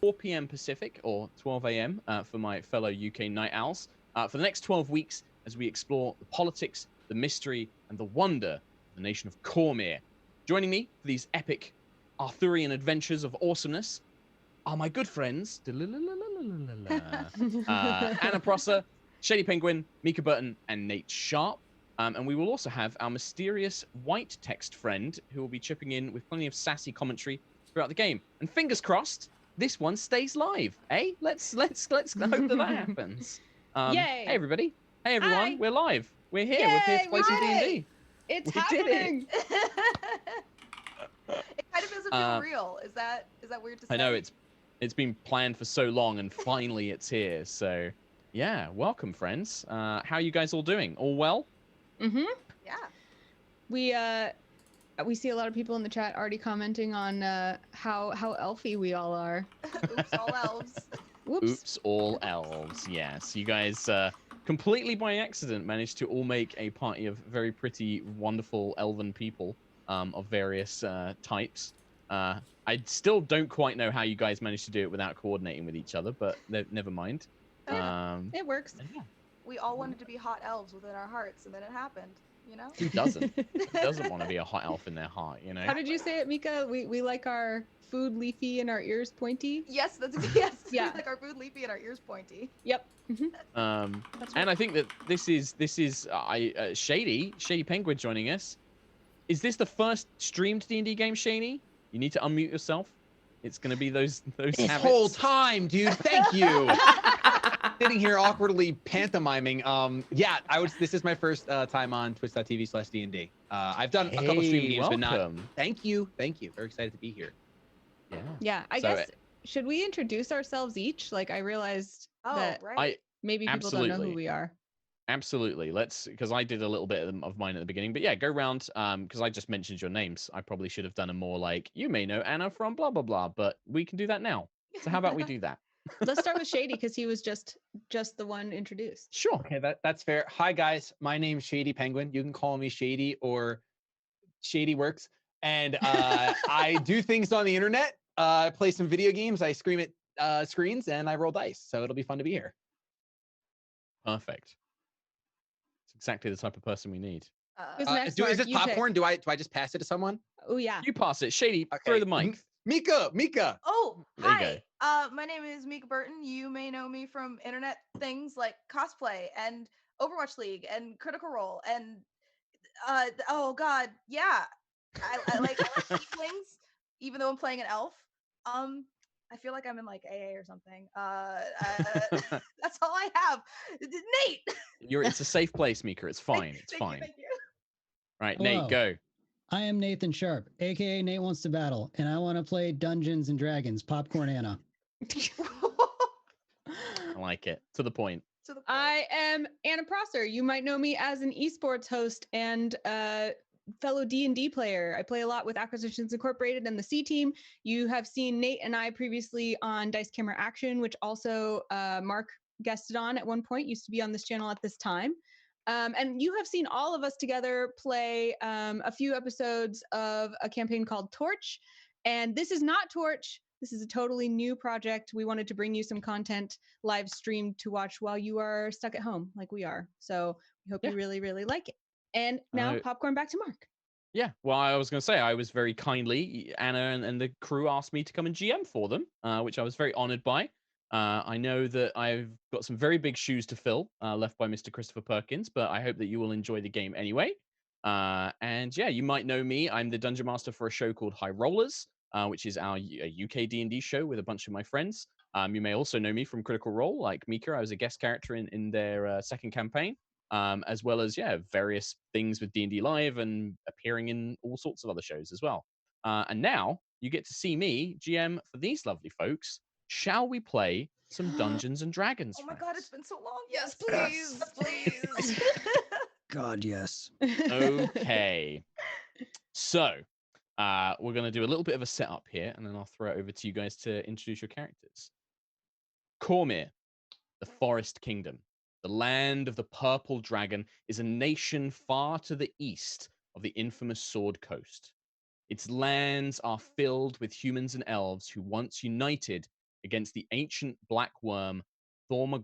4 p.m. Pacific, or 12 a.m. For my fellow UK night owls, for the next 12 weeks as we explore the politics, the mystery, and the wonder of the nation of Cormyr. Joining me for these epic Arthurian adventures of awesomeness are my good friends, Anna Prosser, ShadyPenguinn, Mica Burton, and Nate Sharp. And we will also have our mysterious white text friend who will be chipping in with plenty of sassy commentary throughout the game. And fingers crossed, this one stays live, eh? Let's hope that happens. Yay! Hey everybody, hey everyone, Hi. we're live. We're here. Yay, We're here to play some we're D&D. It's We did happening. It kind of doesn't feel real. Is that weird to say? I know it's been planned for so long, and finally it's here. So yeah, welcome friends. How are you guys all doing? All well? Mm-hmm. Yeah. We see a lot of people in the chat already commenting on how elfy we all are. Oops, all elves. Whoops. Oops, all elves. Yes, you guys completely by accident managed to all make a party of very pretty, wonderful elven people of various types. I still don't quite know how you guys managed to do it without coordinating with each other, but never mind. It works. Yeah. We all wanted to be hot elves within our hearts, and then it happened. You know? Who doesn't? Who doesn't want to be a hot elf in their heart, you know? How did you say it, Mica? We like our food leafy and our ears pointy. Yes, that's yes. Yeah. Like our food leafy and our ears pointy. Yep. Mm-hmm. And I think that this is ShadyPenguinn joining us. Is this the first streamed D&D game, Shady? You need to unmute yourself. It's gonna be those This habits. whole time, dude. Thank you. Sitting here awkwardly pantomiming. Yeah, this is my first time on twitch.tv/D&D. I've done a couple stream games, but not. Welcome. Thank you. Very excited to be here. Yeah. Yeah. I So, guess should we introduce ourselves each? Like I realized Oh, that right. maybe people don't know who Absolutely. we are. Absolutely. Because I did a little bit of mine at the beginning, but yeah, go round. Because I just mentioned your names. I probably should have done a more like, you may know Anna from blah blah blah, but we can do that now. So how about we do that? Let's start with Shady because he was just the one introduced. Sure. Okay, that's fair. Hi guys, my name's ShadyPenguinn. You can call me Shady or Shady Works, and I do things on the internet. I play some video games. I scream at screens, and I roll dice. So it'll be fun to be here. Perfect. It's exactly the type of person we need. Who's next, Is Mark? this You popcorn? Do I just pass it to someone? Oh yeah. You pass it, Shady. Throw the mic. Mica. Oh, There you hi. My name is Mica Burton. You may know me from internet things like cosplay and Overwatch League and Critical Role and oh god, yeah. I like tieflings, even though I'm playing an elf. I feel like I'm in like AA or something. That's all I have. Nate. It's a safe place, Mika. It's fine. It's Thank you, fine. thank you. Right, Hello. Nate, go. I am Nathan Sharp, aka Nate Wants to Battle, and I want to play Dungeons and Dragons, Popcorn Anna. I like it. To the point. To the point. I am Anna Prosser. You might know me as an esports host and fellow D&D player. I play a lot with Acquisitions Incorporated and the C Team. You have seen Nate and I previously on Dice Camera Action, which also Mark guested on at one point, used to be on this channel at this time. And you have seen all of us together play a few episodes of a campaign called Torch. And this is not Torch. This is a totally new project. We wanted to bring you some content live streamed to watch while you are stuck at home like we are. So we hope you really, really like it. And now popcorn back to Mark. Yeah, well, I was going to say, I was very kindly, Anna and the crew asked me to come and GM for them, which I was very honored by. I know that I've got some very big shoes to fill left by Mr. Christopher Perkins, but I hope that you will enjoy the game anyway. And yeah, you might know me. I'm the Dungeon Master for a show called High Rollers, which is our UK D&D show with a bunch of my friends. You may also know me from Critical Role, like Mika. I was a guest character in their second campaign, as well as, yeah, various things with D&D Live and appearing in all sorts of other shows as well. And now you get to see me GM for these lovely folks. Shall we play some Dungeons and Dragons? Oh my friends? god, it's been so long. Yes, please. Please. God, yes. Okay. So, we're going to do a little bit of a setup here, and then I'll throw it over to you guys to introduce your characters. Cormyr, the Forest Kingdom, the land of the Purple Dragon, is a nation far to the east of the infamous Sword Coast. Its lands are filled with humans and elves who once united against the ancient black worm I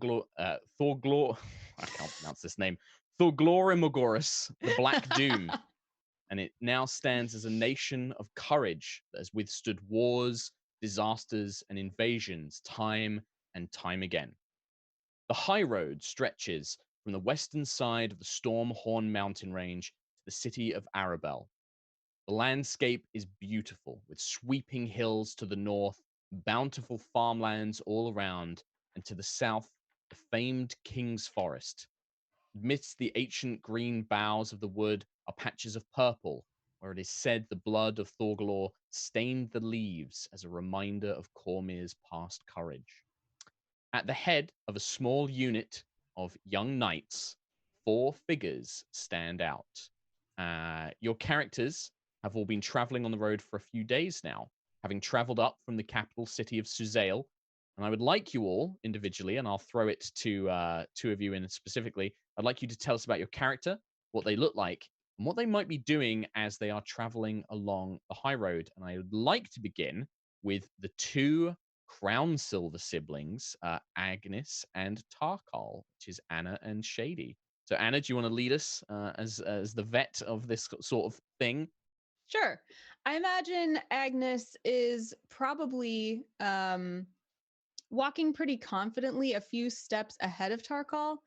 can't pronounce this name. Thorglorimogoras, the Black Doom. And it now stands as a nation of courage that has withstood wars, disasters, and invasions time and time again. The high road stretches from the western side of the Stormhorn mountain range to the city of Arabel. The landscape is beautiful, with sweeping hills to the north, bountiful farmlands all around, and to the south, the famed King's Forest. Amidst the ancient green boughs of the wood are patches of purple, where it is said the blood of Thorglor stained the leaves as a reminder of Cormyr's past courage. At the head of a small unit of young knights, 4 figures stand out. Your characters have all been traveling on the road for a few days now, having traveled up from the capital city of Suzail. And I would like you all individually, and I'll throw it to 2 of you in specifically. I'd like you to tell us about your character, what they look like, and what they might be doing as they are traveling along the high road. And I would like to begin with the 2 Crownsilver siblings, Agnis and Tarkhal, which is Anna and Shady. So Anna, do you want to lead us as the vet of this sort of thing? Sure. I imagine Agnes is probably walking pretty confidently a few steps ahead of Tarkhal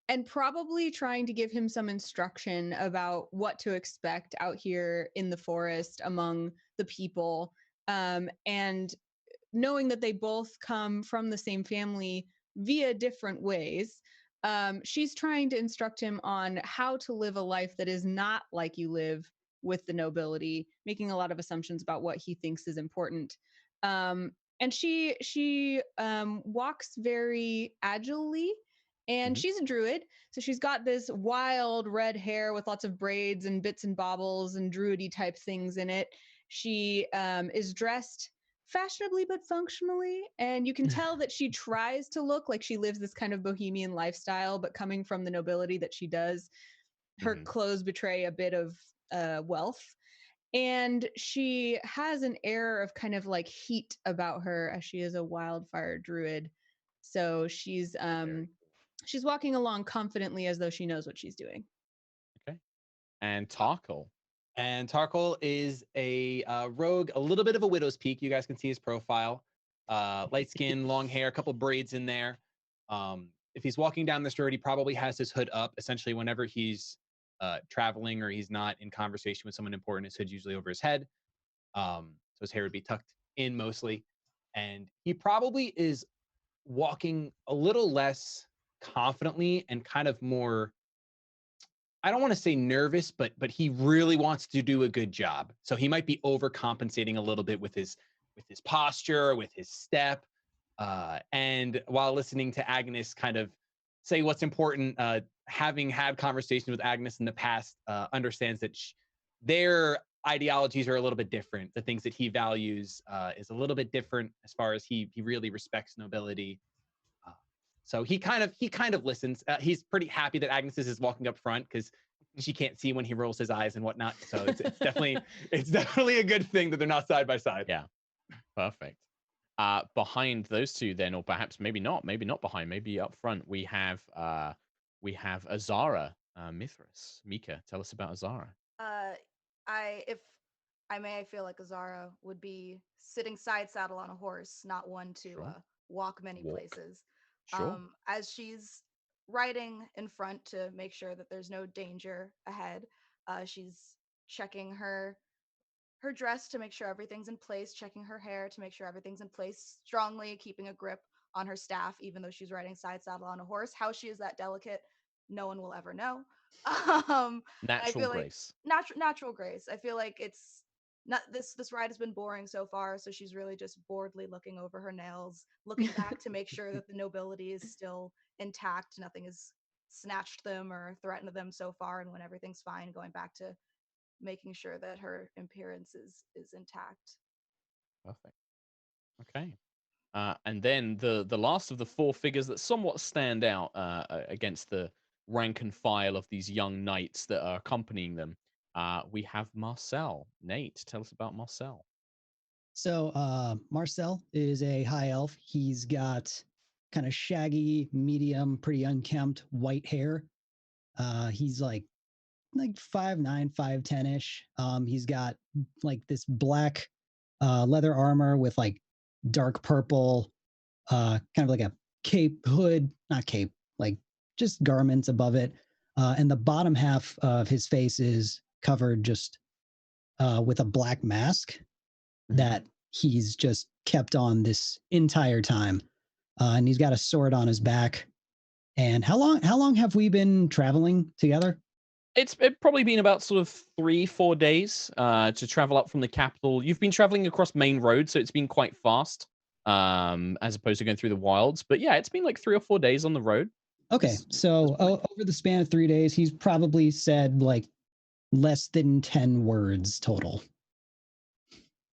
and probably trying to give him some instruction about what to expect out here in the forest among the people. And knowing that they both come from the same family via different ways, she's trying to instruct him on how to live a life that is not like you live with the nobility, making a lot of assumptions about what he thinks is important. And she walks very agilely, and she's a druid, so she's got this wild red hair with lots of braids and bits and baubles and druidy type things in it. She is dressed fashionably but functionally, and you can tell that she tries to look like she lives this kind of bohemian lifestyle, but coming from the nobility that she does, her clothes betray a bit of wealth. And she has an air of kind of like heat about her, as she is a wildfire druid. So she's walking along confidently as though she knows what she's doing. Okay. And Tarkhal. And Tarkhal is a rogue, a little bit of a widow's peak. You guys can see his profile. Light skin, long hair, a couple braids in there. If he's walking down this road, he probably has his hood up. Essentially, whenever he's traveling or he's not in conversation with someone important, his hood's usually over his head. So his hair would be tucked in mostly. And he probably is walking a little less confidently and kind of more, I don't want to say nervous, but he really wants to do a good job. So he might be overcompensating a little bit with his posture, with his step. And while listening to Agnes kind of say what's important, having had conversations with Agnes in the past, understands that their ideologies are a little bit different. The things that he values is a little bit different as far as he really respects nobility. So he kind of listens. He's pretty happy that Agnes is walking up front because she can't see when he rolls his eyes and whatnot. So it's definitely a good thing that they're not side by side. Yeah, perfect. Behind those 2, then, or perhaps maybe not behind, maybe up front, we have Azara Mithras. Mica, tell us about Azara. If I may, I feel like Azara would be sitting side saddle on a horse, not one to walk many places. Sure. As she's riding in front to make sure that there's no danger ahead, she's checking her dress to make sure everything's in place, checking her hair to make sure everything's in place, strongly keeping a grip on her staff, even though she's riding side saddle on a horse. How she is that delicate, no one will ever know. Natural grace. Natural grace. I feel like it's not this ride has been boring so far, so she's really just boredly looking over her nails, looking back to make sure that the nobility is still intact, nothing has snatched them or threatened them so far, and when everything's fine, going back to making sure that her appearance is intact. Perfect. Okay. And then the last of the 4 figures that somewhat stand out against the rank and file of these young knights that are accompanying them, we have Marcel Nate. Tell us about Marcel. So Marcel is a high elf. He's got kind of shaggy, medium, pretty unkempt white hair. He's like 5'9", 5'10"-ish. He's got like this black leather armor with like dark purple, kind of like a cape hood, not cape, like just garments above it. And the bottom half of his face is covered just with a black mask that he's just kept on this entire time. And he's got a sword on his back. And how long have we been traveling together? It's probably been about sort of 3-4 days to travel up from the capital. You've been traveling across main road, so it's been quite fast as opposed to going through the wilds. But yeah, it's been like 3 or 4 days on the road. Okay, so over the span of 3 days, he's probably said like less than 10 words total.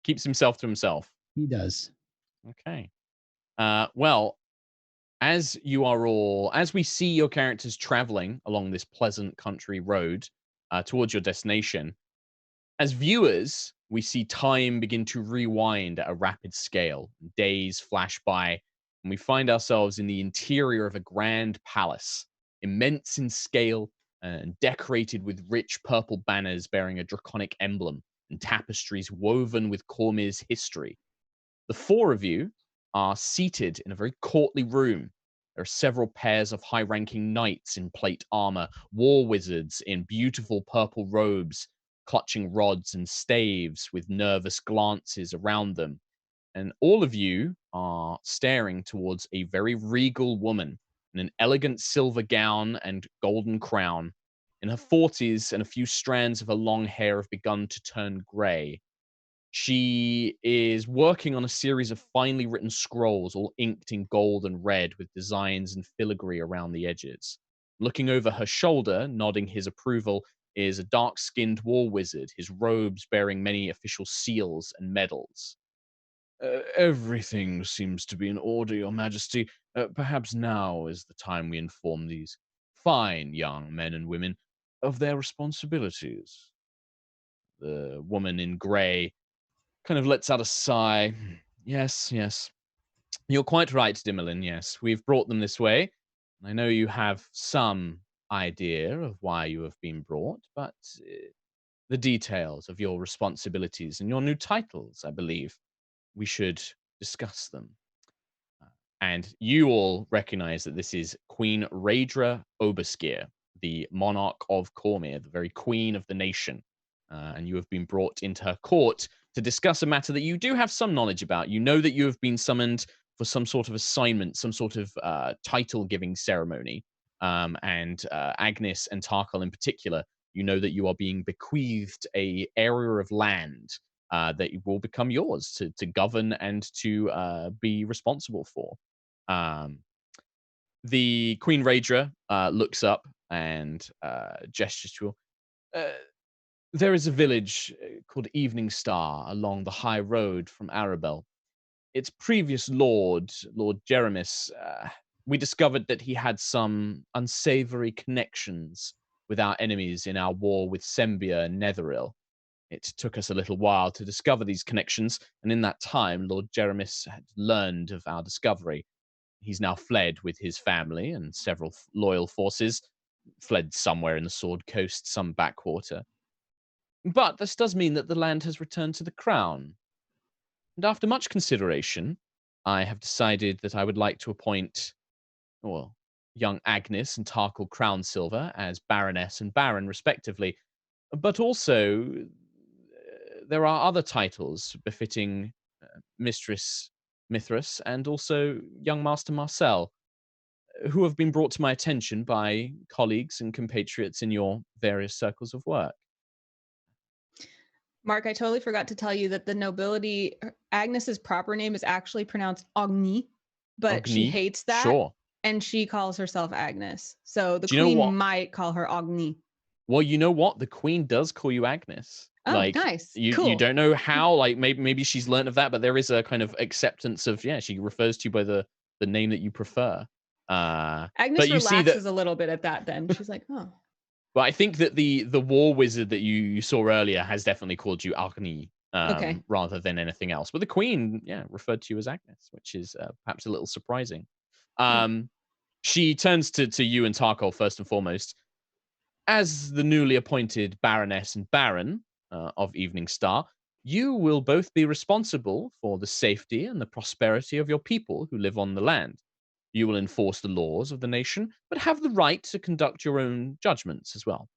Keeps himself to himself. He does. Okay. Well, as we see your characters traveling along this pleasant country road towards your destination, as viewers, we see time begin to rewind at a rapid scale. Days flash by, and we find ourselves in the interior of a grand palace, immense in scale and decorated with rich purple banners bearing a draconic emblem and tapestries woven with Cormier's history. The four of you are seated in a very courtly room. There are several pairs of high-ranking knights in plate armor, war wizards in beautiful purple robes, clutching rods and staves with nervous glances around them. And all of you are staring towards a very regal woman in an elegant silver gown and golden crown. In her 40s, and a few strands of her long hair have begun to turn gray. She is working on a series of finely written scrolls, all inked in gold and red with designs and filigree around the edges. Looking over her shoulder, nodding his approval, is a dark-skinned war wizard, his robes bearing many official seals and medals. Everything seems to be in order, Your Majesty. Perhaps now is the time we inform these fine young men and women of their responsibilities. The woman in grey kind of lets out a sigh. Yes, yes. You're quite right, Dimmerlin, yes. We've brought them this way. I know you have some idea of why you have been brought, but the details of your responsibilities and your new titles, I believe, we should discuss them. And you all recognize that this is Queen Raedra Oberskier, the monarch of Cormier, the very queen of the nation. And you have been brought into her court to discuss a matter that you do have some knowledge about. You know that you have been summoned for some sort of assignment, some sort of title-giving ceremony. And Agnis and Tarkhal in particular, you know that you are being bequeathed a area of land that will become yours to govern and to be responsible for. The Queen Raedra looks up and gestures to you. There is a village called Eveningstar along the high road from Arabel. Its previous lord, Lord Jeremis, we discovered that he had some unsavory connections with our enemies in our war with Sembia and Netheril. It took us a little while to discover these connections, and in that time, Lord Jeremis had learned of our discovery. He's now fled with his family and several loyal forces, fled somewhere in the Sword Coast, some backwater. But this does mean that the land has returned to the crown. And after much consideration, I have decided that I would like to appoint, well, young Agnis and Tarkhal Crownsilver as Baroness and Baron, respectively. But also, there are other titles befitting Mistress Mithras and also young Master Marcel, who have been brought to my attention by colleagues and compatriots in your various circles of work. Mark, I totally forgot to tell you that the nobility, Agnes's proper name is actually pronounced Agni, but she hates that. Sure. And she calls herself Agnes. So the Do you know queen what? might call her Agni. Well, you know what? The queen does call you Agnes. Oh, like, nice. You Cool. don't know how, like maybe she's learned of that, but there is a kind of acceptance of, yeah, she refers to you by the name that you prefer. Agnes but you see that, relaxes a little bit at that then. She's like, oh. but I think that the war wizard that you saw earlier has definitely called you Agni. Okay. rather than anything else. But the queen, yeah, referred to you as Agnes, which is perhaps a little surprising. She turns to you and Tarkhal first and foremost. As the newly appointed Baroness and Baron of Eveningstar, you will both be responsible for the safety and the prosperity of your people who live on the land. You will enforce the laws of the nation, but have the right to conduct your own judgments as well.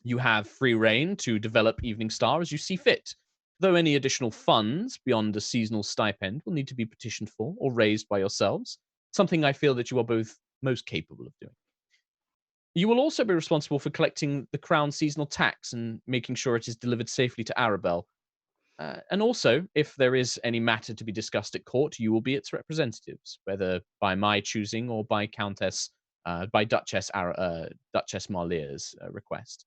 You have free reign to develop Eveningstar as you see fit, though any additional funds beyond a seasonal stipend will need to be petitioned for or raised by yourselves, something I feel that you are both most capable of doing. You will also be responsible for collecting the crown seasonal tax and making sure it is delivered safely to Arabel. And also, if there is any matter to be discussed at court, you will be its representatives, whether by my choosing or by Duchess Marlear's request.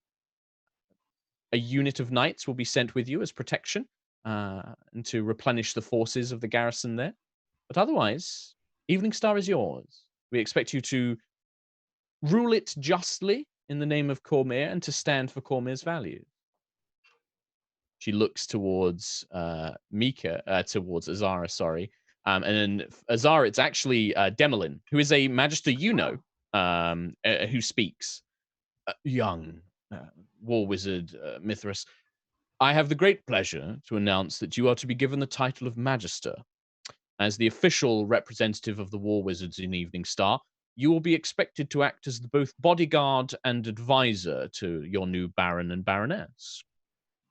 A unit of knights will be sent with you as protection and to replenish the forces of the garrison there. But otherwise, Eveningstar is yours. We expect you to rule it justly in the name of Cormyr and to stand for Cormyr's values. She looks towards towards Azara, sorry. And then Azara, it's actually Demelin, who is a magister who speaks. Young war wizard Mithras, I have the great pleasure to announce that you are to be given the title of Magister. As the official representative of the war wizards in Eveningstar, you will be expected to act as both bodyguard and advisor to your new Baron and Baroness.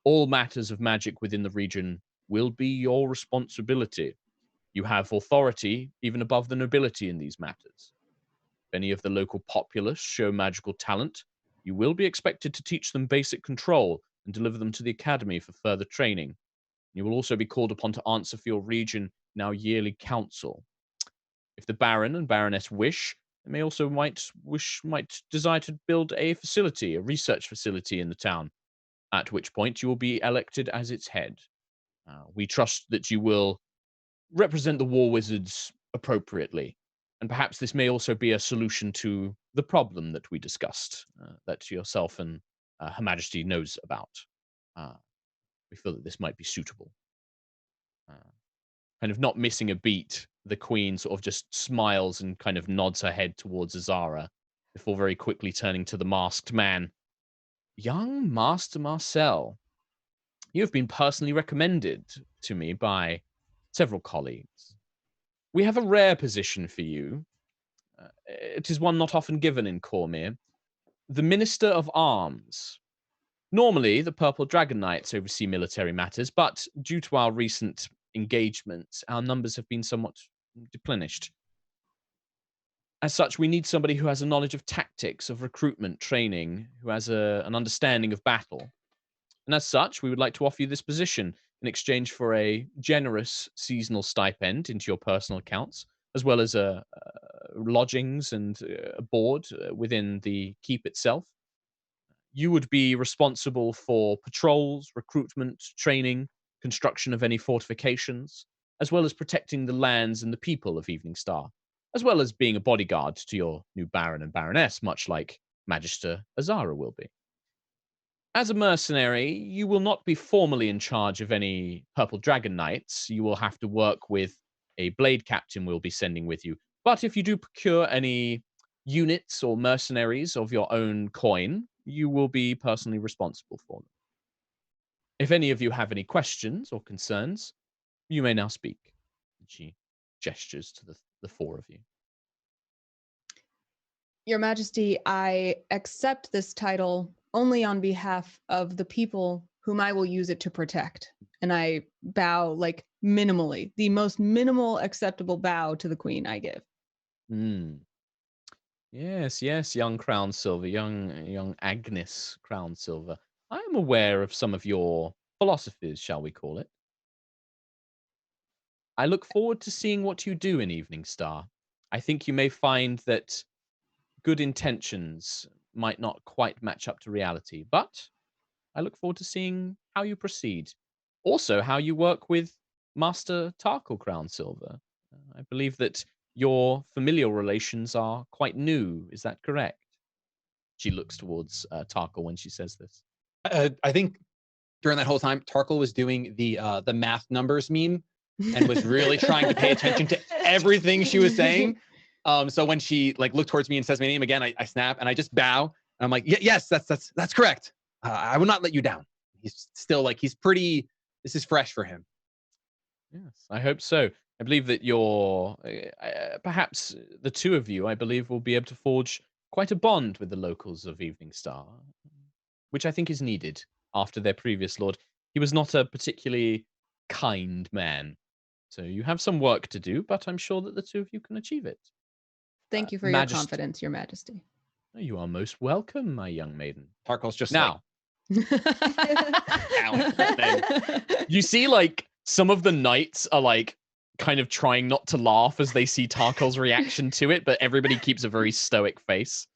All matters of magic within the region will be your responsibility. You have authority even above the nobility in these matters. If any of the local populace show magical talent, you will be expected to teach them basic control and deliver them to the academy for further training. You will also be called upon to answer for your region in our yearly council. If the Baron and Baroness wish, they may also might desire to build a research facility in the town, at which point you will be elected as its head. We trust that you will represent the war wizards appropriately, and perhaps this may also be a solution to the problem that we discussed, that yourself and Her Majesty knows about. We feel that this might be suitable. Kind of not missing a beat, the queen sort of just smiles and kind of nods her head towards Azara before very quickly turning to the masked man. Young Master Marcel, you have been personally recommended to me by several colleagues. We have a rare position for you. It is one not often given in Cormyr. The Minister of Arms. Normally, the Purple Dragon Knights oversee military matters, but due to our recent engagements, our numbers have been somewhat deplenished. As such, we need somebody who has a knowledge of tactics, of recruitment, training, who has an understanding of battle. And as such, we would like to offer you this position in exchange for a generous seasonal stipend into your personal accounts, as well as lodgings and a board within the keep itself. You would be responsible for patrols, recruitment, training, construction of any fortifications, as well as protecting the lands and the people of Eveningstar, as well as being a bodyguard to your new Baron and Baroness, much like Magister Azara will be. As a mercenary, you will not be formally in charge of any Purple Dragon Knights. You will have to work with a blade captain we'll be sending with you. But if you do procure any units or mercenaries of your own coin, you will be personally responsible for them. If any of you have any questions or concerns, you may now speak. She gestures to the four of you. Your Majesty, I accept this title only on behalf of the people whom I will use it to protect. And I bow like minimally, the most minimal acceptable bow to the Queen I give. Yes, young Crownsilver, young Agnis Crownsilver. I am aware of some of your philosophies, shall we call it. I look forward to seeing what you do in Eveningstar. I think you may find that good intentions might not quite match up to reality, but I look forward to seeing how you proceed. Also, how you work with Master Tarkhal Crownsilver. I believe that your familial relations are quite new. Is that correct? She looks towards Tarkhal when she says this. I think during that whole time, Tarkhal was doing the math numbers meme and was really trying to pay attention to everything she was saying. So when she like looked towards me and says my name again, I snap and I just bow. And I'm like, yes, that's correct. I will not let you down. He's still like, this is fresh for him. Yes, I hope so. I believe that you're, perhaps the two of you, I believe, will be able to forge quite a bond with the locals of Eveningstar, which I think is needed after their previous lord. He was not a particularly kind man. So you have some work to do, but I'm sure that the two of you can achieve it. Thank you for your confidence, Your Majesty. You are most welcome, my young maiden. Tarkhal's just now. You see, like, some of the knights are like kind of trying not to laugh as they see Tarkhal's reaction to it, but everybody keeps a very stoic face.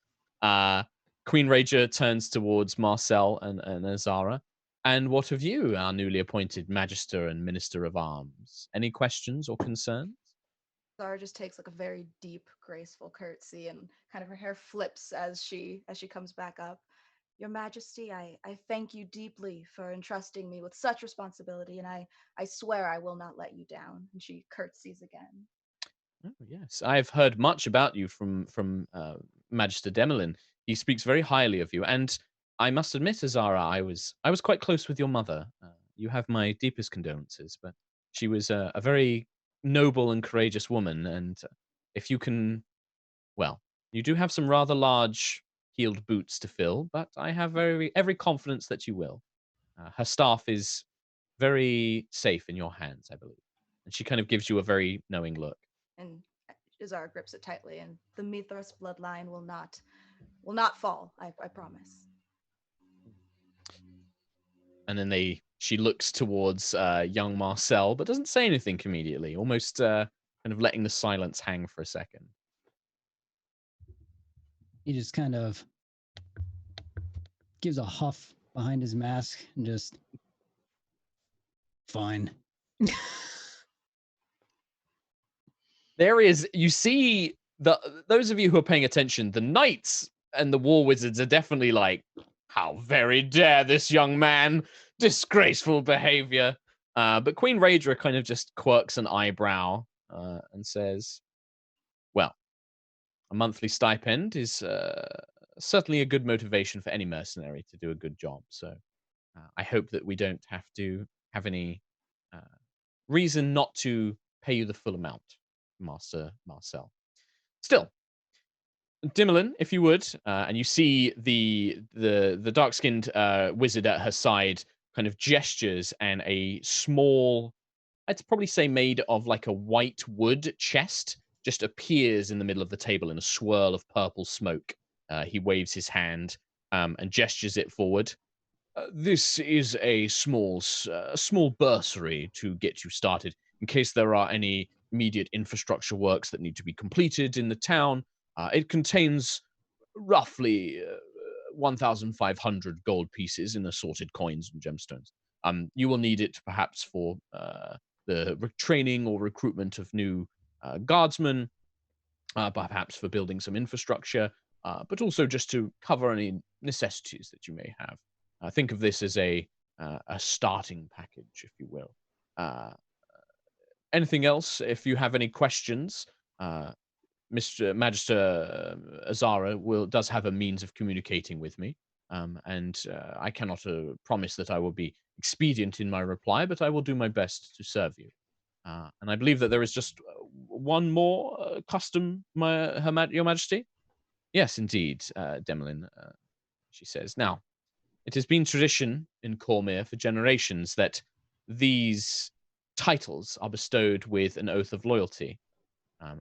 Queen Rager turns towards Marcel and Azara. And what of you, our newly appointed Magister and Minister of Arms? Any questions or concerns? Azara just takes like a very deep, graceful curtsy, and kind of her hair flips as she comes back up. Your Majesty, I thank you deeply for entrusting me with such responsibility, and I swear I will not let you down. And she curtsies again. Oh, yes, I've heard much about you from Magister Demelin. He speaks very highly of you, and I must admit, Azara, I was quite close with your mother. You have my deepest condolences, but she was a very noble and courageous woman, and if you can, well, you do have some rather large heeled boots to fill, but I have every confidence that you will. Her staff is very safe in your hands, I believe. And she kind of gives you a very knowing look. And Azara grips it tightly, and the Mithras bloodline will not fall, I promise. And then she looks towards young Marcel, but doesn't say anything immediately, almost kind of letting the silence hang for a second. He just kind of gives a huff behind his mask and just, fine. You see, those of you who are paying attention, the knights and the war wizards are definitely like, how very dare this young man, disgraceful behavior. But Queen Raedra kind of just quirks an eyebrow and says, well, a monthly stipend is certainly a good motivation for any mercenary to do a good job. So I hope that we don't have to have any reason not to pay you the full amount, Master Marcel. Still, Demelin, if you would, and you see the dark-skinned wizard at her side kind of gestures, and a small, I'd probably say made of like a white wood chest, just appears in the middle of the table in a swirl of purple smoke. He waves his hand and gestures it forward. This is a small bursary to get you started in case there are any immediate infrastructure works that need to be completed in the town. It contains roughly 1,500 gold pieces in assorted coins and gemstones. You will need it perhaps for the training or recruitment of new guardsmen, perhaps for building some infrastructure, but also just to cover any necessities that you may have. Think of this as a starting package, if you will. Anything else? If you have any questions, Mr. Magister Azara does have a means of communicating with me, and I cannot promise that I will be expedient in my reply, but I will do my best to serve you. And I believe that there is just one more custom, Your Majesty. Yes, indeed, Demelin, she says. Now, it has been tradition in Cormyr for generations that these titles are bestowed with an oath of loyalty.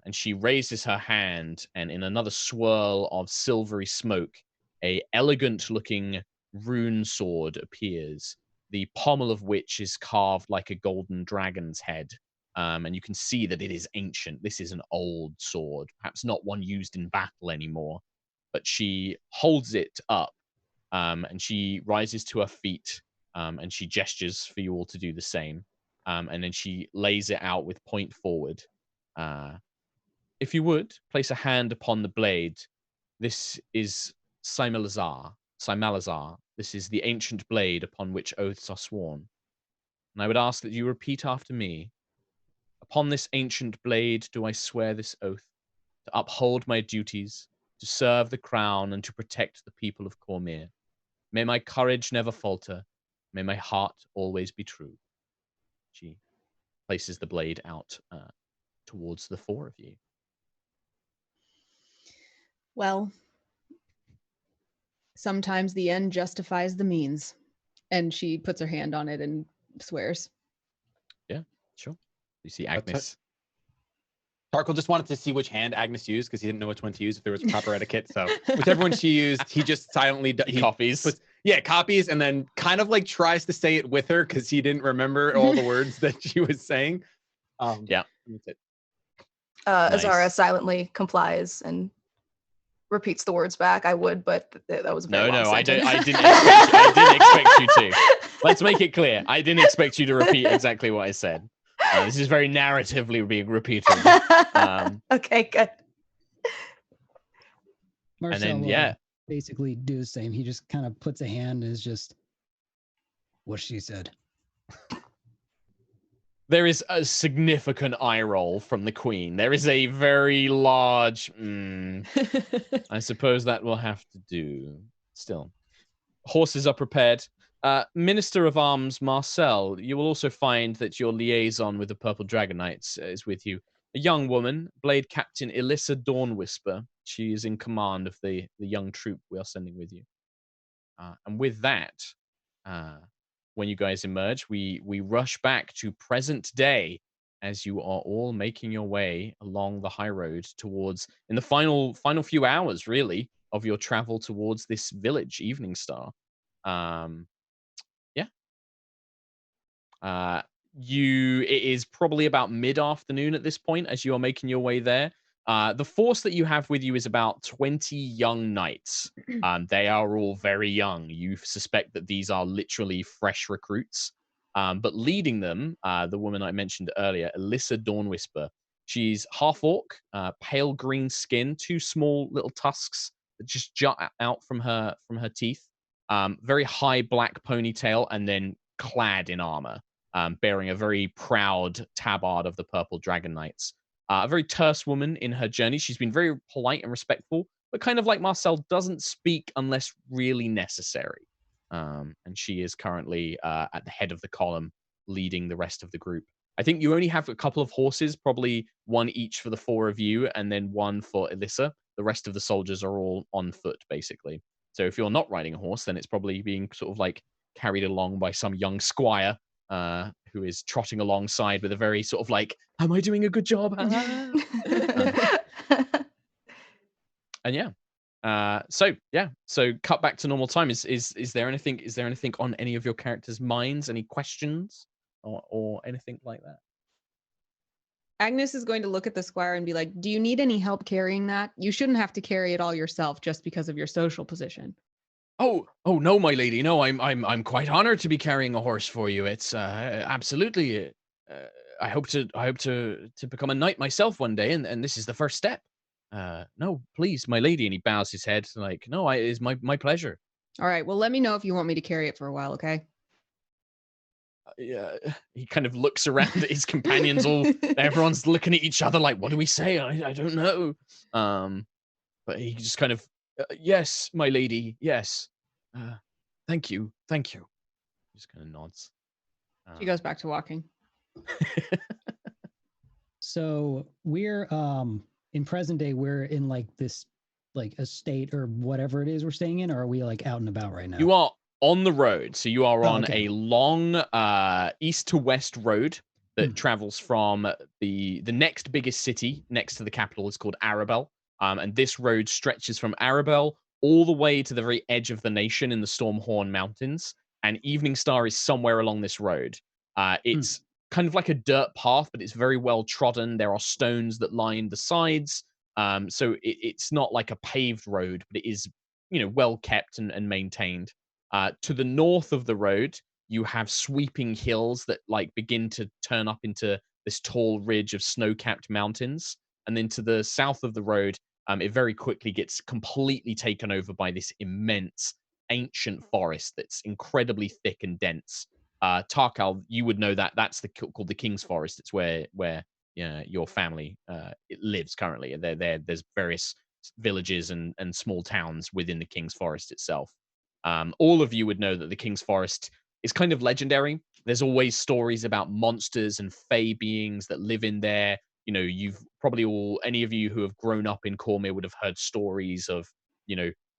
And she raises her hand, and in another swirl of silvery smoke, a elegant-looking rune sword appears, the pommel of which is carved like a golden dragon's head. And you can see that it is ancient. This is an old sword, perhaps not one used in battle anymore. But she holds it up, and she rises to her feet, and she gestures for you all to do the same. And then she lays it out with point forward. If you would, place a hand upon the blade. This is Similazar, Simalazar, this is the ancient blade upon which oaths are sworn. And I would ask that you repeat after me. Upon this ancient blade do I swear this oath, to uphold my duties, to serve the crown, and to protect the people of Cormyr. May my courage never falter. May my heart always be true. She places the blade out towards the four of you. Well, sometimes the end justifies the means. And she puts her hand on it and swears. Yeah, sure. You see Agnis. Tarkhal just wanted to see which hand Agnis used because he didn't know which one to use if there was proper etiquette. So whichever one she used, he just silently he copies. Copies and then kind of like tries to say it with her because he didn't remember all the words that she was saying. Yeah. That's it. Nice. Azara silently complies and repeats the words back. I would, but that was a very long I sentence. didn't expect you to. Let's make it clear. I didn't expect you to repeat exactly what I said. This is very narratively being repeated. Okay, good. Marcel and then will basically do the same. He just kind of puts a hand and is just what she said. There is a significant eye roll from the queen. There is a very large. I suppose that will have to do. Still, horses are prepared. Minister of Arms Marcel, you will also find that your liaison with the Purple Dragon Knights is with you. A young woman, Blade Captain Elissa Dawnwhisper. She is in command of the young troop we are sending with you. And with that, when you guys emerge, we rush back to present day as you are all making your way along the high road towards, in the final few hours, really, of your travel towards this village, Eveningstar. It is probably about mid-afternoon at this point as you are making your way there. The force that you have with you is about 20 young knights. They are all very young. You suspect that these are literally fresh recruits. But leading them, the woman I mentioned earlier, Elissa Dawnwhisper. She's half-orc, pale green skin, two small little tusks that just jut out from her teeth. Very high black ponytail, and then clad in armor. Bearing a very proud tabard of the Purple Dragon Knights. A very terse woman in her journey. She's been very polite and respectful, but kind of like Marcel, doesn't speak unless really necessary. And she is currently at the head of the column, leading the rest of the group. I think you only have a couple of horses, probably one each for the four of you, and then one for Elissa. The rest of the soldiers are all on foot, basically. So if you're not riding a horse, then it's probably being sort of like carried along by some young squire who is trotting alongside with a very sort of like, am I doing a good job? So cut back to normal time. Is there anything on any of your characters' minds? Any questions or anything like that? Agnis is going to look at the squire and be like, do you need any help carrying that? You shouldn't have to carry it all yourself just because of your social position. Oh no, my lady. No, I'm quite honored to be carrying a horse for you. It's absolutely. I hope to become a knight myself one day, and this is the first step. No, please, my lady. And he bows his head like, no, it is my pleasure. All right. Well, let me know if you want me to carry it for a while, okay? Yeah. He kind of looks around at his companions. Everyone's looking at each other like, what do we say? I don't know. But he just kind of. Yes, my lady. Yes. Thank you. Just kind of nods. She goes back to walking. So we're in present day. We're in like this, like estate or whatever it is we're staying in, or are we like out and about right now? You are on the road, so you are on a long east to west road that travels from the next biggest city next to the capital is called Arabel. And this road stretches from Arabel all the way to the very edge of the nation in the Stormhorn Mountains. And Eveningstar is somewhere along this road. It's kind of like a dirt path, but it's very well trodden. There are stones that line the sides. So it's not like a paved road, but it is, well kept and maintained. To the north of the road, you have sweeping hills that like begin to turn up into this tall ridge of snow-capped mountains. And then to the south of the road, it very quickly gets completely taken over by this immense ancient forest that's incredibly thick and dense. Tarkhal, you would know that that's called the King's Forest. It's where your family it lives currently. There's various villages and small towns within the King's Forest itself. All of you would know that the King's Forest is kind of legendary. There's always stories about monsters and fey beings that live in there. You've probably any of you who have grown up in Cormyr would have heard stories of,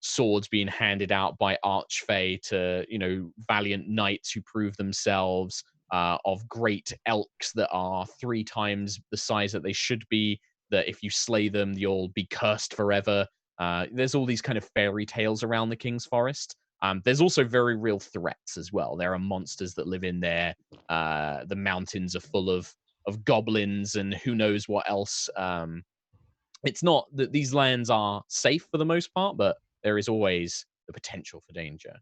swords being handed out by archfey to, valiant knights who prove themselves, of great elks that are 3 times the size that they should be, that if you slay them, you'll be cursed forever. There's all these kind of fairy tales around the King's Forest. There's also very real threats as well. There are monsters that live in there. The mountains are full of goblins and who knows what else. It's not that these lands are safe for the most part, but there is always the potential for danger.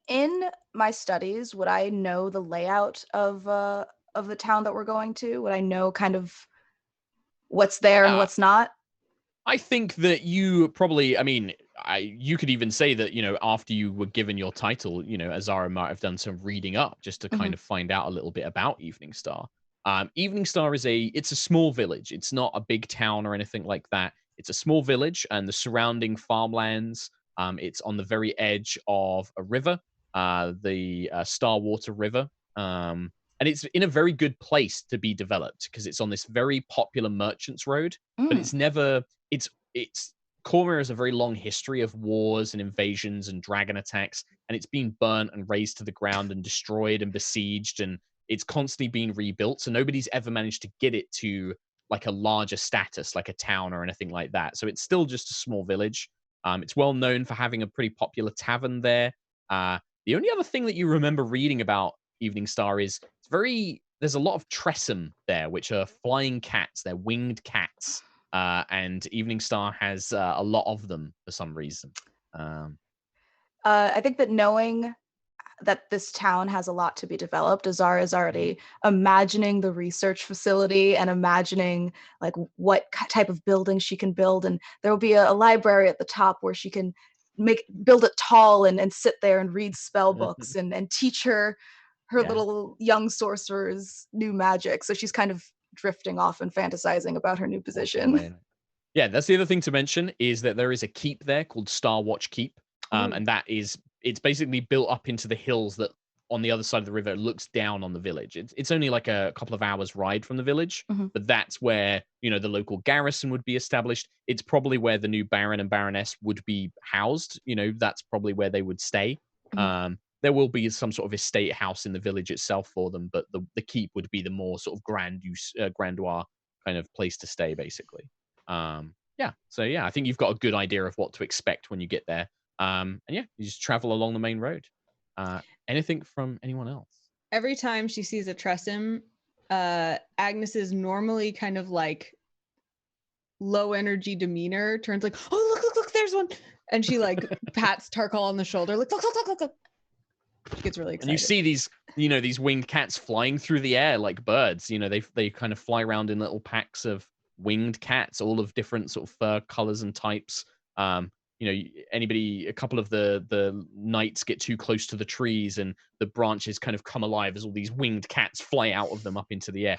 In my studies, would I know the layout of the town that we're going to? Would I know kind of what's there and what's not? I think that you probably, you could even say that, after you were given your title, Azara might have done some reading up just to kind of find out a little bit about Eveningstar. Eveningstar it's a small village. It's not a big town or anything like that. It's a small village, and the surrounding farmlands, it's on the very edge of a river, the Starwater River. And it's in a very good place to be developed because it's on this very popular merchants road, but it's never, Cormyr has a very long history of wars and invasions and dragon attacks, and it's been burnt and razed to the ground and destroyed and besieged, and it's constantly being rebuilt. So nobody's ever managed to get it to like a larger status, like a town or anything like that. So it's still just a small village. It's well known for having a pretty popular tavern there. The only other thing that you remember reading about Eveningstar is there's a lot of tressum there, which are flying cats. They're winged cats. And Eveningstar has a lot of them for some reason. I think that knowing that this town has a lot to be developed, Azara is already imagining the research facility and imagining like what type of building she can build. And there will be a library at the top where she can build it tall and sit there and read spell books and teach her little young sorcerers new magic. So she's kind of drifting off and fantasizing about her new position. Yeah, that's the other thing to mention is that there is a keep there called Starwatch Keep. And it's basically built up into the hills that on the other side of the river looks down on the village. It's only like a couple of hours ride from the village, but that's where, the local garrison would be established. It's probably where the new Baron and Baroness would be housed. That's probably where they would stay. There will be some sort of estate house in the village itself for them, but the keep would be the more sort of grandiose kind of place to stay, basically. So I think you've got a good idea of what to expect when you get there. And you just travel along the main road. Anything from anyone else? Every time she sees a tressum, Agnes is normally kind of like low energy demeanor turns like, oh, look, there's one. And she like pats Tarkhal on the shoulder, like, look. She gets really excited. And you see these, these winged cats flying through the air like birds. They kind of fly around in little packs of winged cats, all of different sort of fur colors and types. A couple of the knights get too close to the trees and the branches kind of come alive as all these winged cats fly out of them up into the air.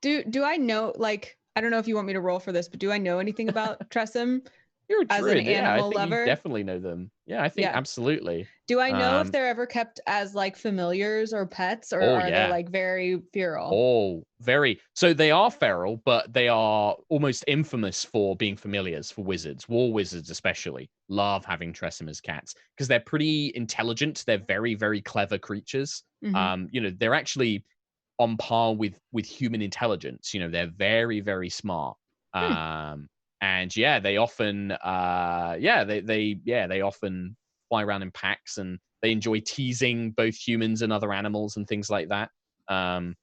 Do I know, like, I don't know if you want me to roll for this, but do I know anything about tressum? You're a druid, as an animal I think lover? You definitely know them. Yeah, I think absolutely. Do I know if they're ever kept as like familiars or pets, or are they like very feral? Oh, very. So they are feral, but they are almost infamous for being familiars for wizards. War wizards especially love having tressum as cats because they're pretty intelligent. They're very, very clever creatures. They're actually on par with human intelligence. They're very, very smart. And they often they often fly around in packs, and they enjoy teasing both humans and other animals and things like that. Pets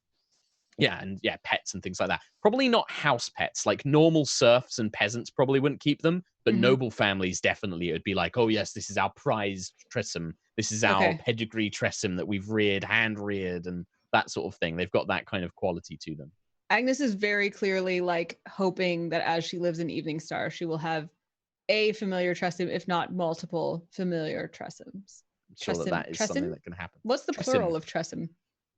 and things like that. Probably not house pets. Like normal serfs and peasants probably wouldn't keep them, but noble families definitely. It would be like, oh yes, this is our prized tressum. This is our pedigree tressum that we've hand reared, and that sort of thing. They've got that kind of quality to them. Agnes is very clearly like hoping that as she lives in Eveningstar, she will have a familiar Tressym, if not multiple familiar Tressums. I'm sure that is something that can happen. What's the plural of Tressym?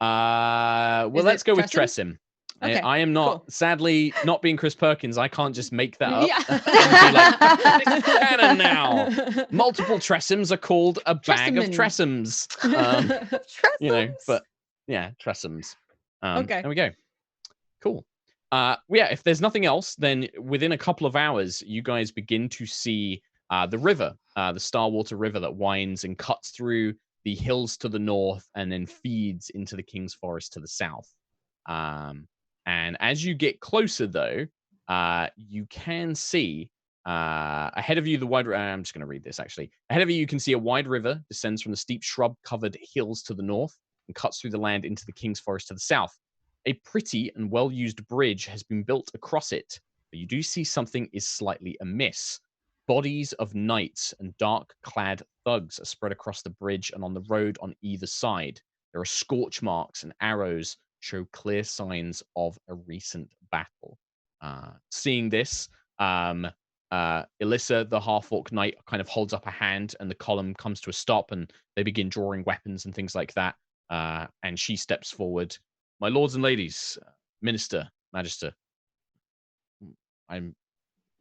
Well, Is let's it go with Tressym? Tressym. Okay, I am not, cool. sadly, not being Chris Perkins, I can't just make that up. Yeah. And be like, "This is canon now. Multiple Tressums are called a bag of Tressyman. Tressums. You know, Tressums. but yeah, Tressums. Okay. There we go. Cool. Yeah, if there's nothing else, then within a couple of hours, you guys begin to see the river, the Starwater River that winds and cuts through the hills to the north and then feeds into the King's Forest to the south. And as you get closer, though, you can see ahead of you the wide. I'm just going to read this actually. Ahead of you, you can see a wide river descends from the steep shrub-covered hills to the north and cuts through the land into the King's Forest to the south. A pretty and well-used bridge has been built across it, but you do see something is slightly amiss. Bodies of knights and dark-clad thugs are spread across the bridge and on the road on either side. There are scorch marks and arrows show clear signs of a recent battle. Seeing this, Elissa, the half-orc knight, kind of holds up a hand and the column comes to a stop and they begin drawing weapons and things like that. And she steps forward. My lords and ladies, minister, magister, I'm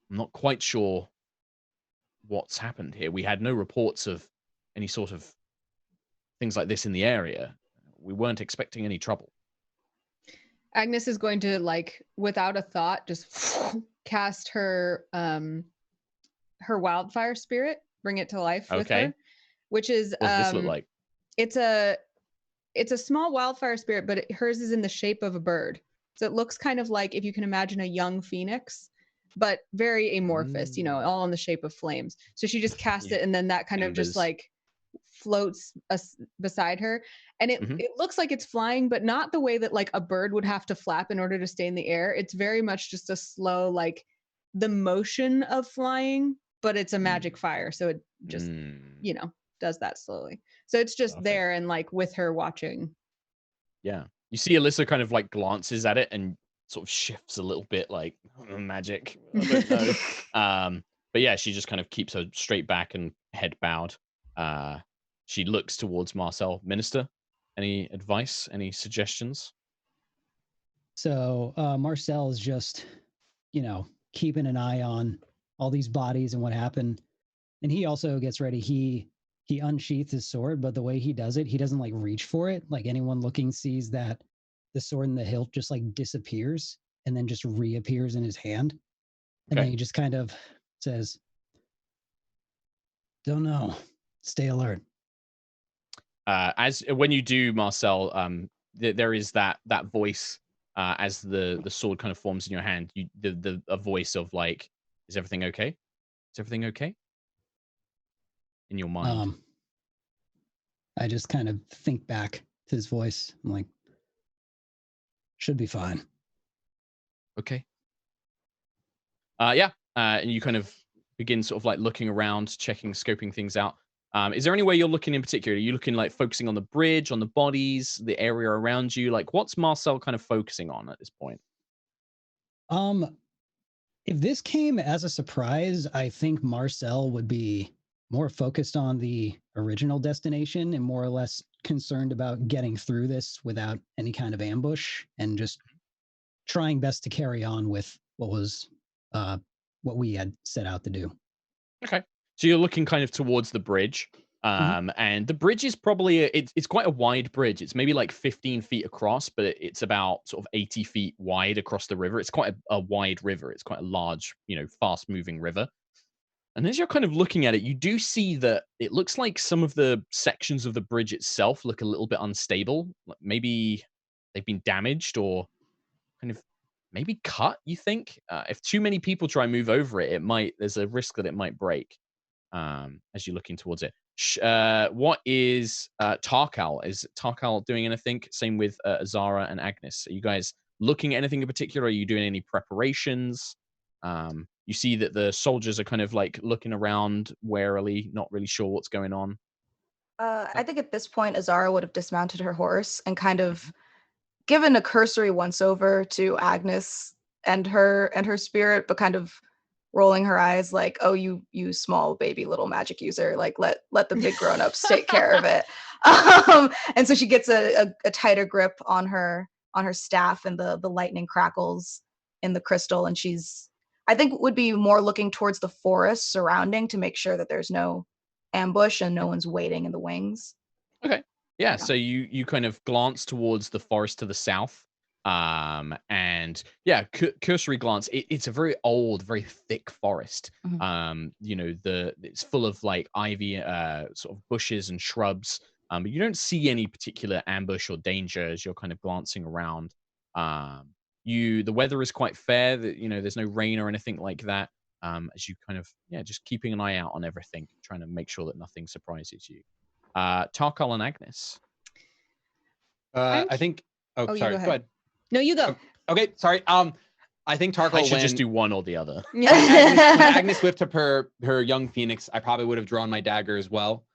not quite sure what's happened here. We had no reports of any sort of things like this in the area. We weren't expecting any trouble. Agnis is going to, like, without a thought, just cast her her wildfire spirit, bring it to life with her, which is what does this look like? It's a small wildfire spirit, but hers is in the shape of a bird. So it looks kind of like, if you can imagine, a young phoenix, but very amorphous, you know, all in the shape of flames. So she just cast it, and then that kind of just like floats beside her. And it looks like it's flying, but not the way that like a bird would have to flap in order to stay in the air. It's very much just a slow, like the motion of flying, but it's a magic fire. So it just, you know, does that slowly. So it's just there and like with her watching. Yeah. You see Elissa kind of like glances at it and sort of shifts a little bit like magic. I don't know. But yeah, she just kind of keeps her straight back and head bowed. She looks towards Marcel. Minister, any advice, any suggestions? So Marcel is just, you know, keeping an eye on all these bodies and what happened. And he also gets ready. He unsheaths his sword, but the way he does it, he doesn't like reach for it. Like anyone looking sees that the sword in the hilt just like disappears and then just reappears in his hand. And then he just kind of says, "Don't know. Stay alert." As when you do, Marcel, there is that voice as the sword kind of forms in your hand. A voice of like, "Is everything okay? Is everything okay?" In your mind. I just kind of think back to his voice. I'm like, should be fine. Okay. Yeah. And you kind of begin sort of like looking around, checking, scoping things out. Is there any way you're looking in particular? Are you looking like focusing on the bridge, on the bodies, the area around you? Like what's Marcel kind of focusing on at this point? If this came as a surprise, I think Marcel would be more focused on the original destination and more or less concerned about getting through this without any kind of ambush and just trying best to carry on with what was what we had set out to do. Okay. So you're looking kind of towards the bridge. And the bridge is probably, it's quite a wide bridge. It's maybe like 15 feet across, but it's about sort of 80 feet wide across the river. It's quite a wide river. It's quite a large, you know, fast moving river. And as you're kind of looking at it, you do see that it looks like some of the sections of the bridge itself look a little bit unstable. Like maybe they've been damaged or kind of maybe cut, you think? If too many people try and move over it, there's a risk that it might break as you're looking towards it. What is Tarkhal? Is Tarkhal doing anything? Same with Azara and Agnis. Are you guys looking at anything in particular? Are you doing any preparations? You see that the soldiers are kind of like looking around warily, not really sure what's going on. I think at this point, Azara would have dismounted her horse and kind of given a cursory once over to Agnis and her spirit, but kind of rolling her eyes like, oh, you small baby little magic user, like let the big grown-ups take care of it. And so she gets a tighter grip on her staff, and the lightning crackles in the crystal, and she's, I think, would be more looking towards the forest surrounding to make sure that there's no ambush and no one's waiting in the wings. Okay. Yeah. So you kind of glance towards the forest to the south. And yeah, cursory glance. It's a very old, very thick forest. You know, it's full of like ivy, sort of bushes and shrubs. But you don't see any particular ambush or danger as you're kind of glancing around. The weather is quite fair. That, you know, there's no rain or anything like that. As you kind of, just keeping an eye out on everything, trying to make sure that nothing surprises you. Tarkhal and Agnis. I think. Oh, you sorry. go Go ahead. No, you go. Okay, sorry. I think Tarkhal. I should just do one or the other. When Agnis whipped up her young phoenix, I probably would have drawn my dagger as well.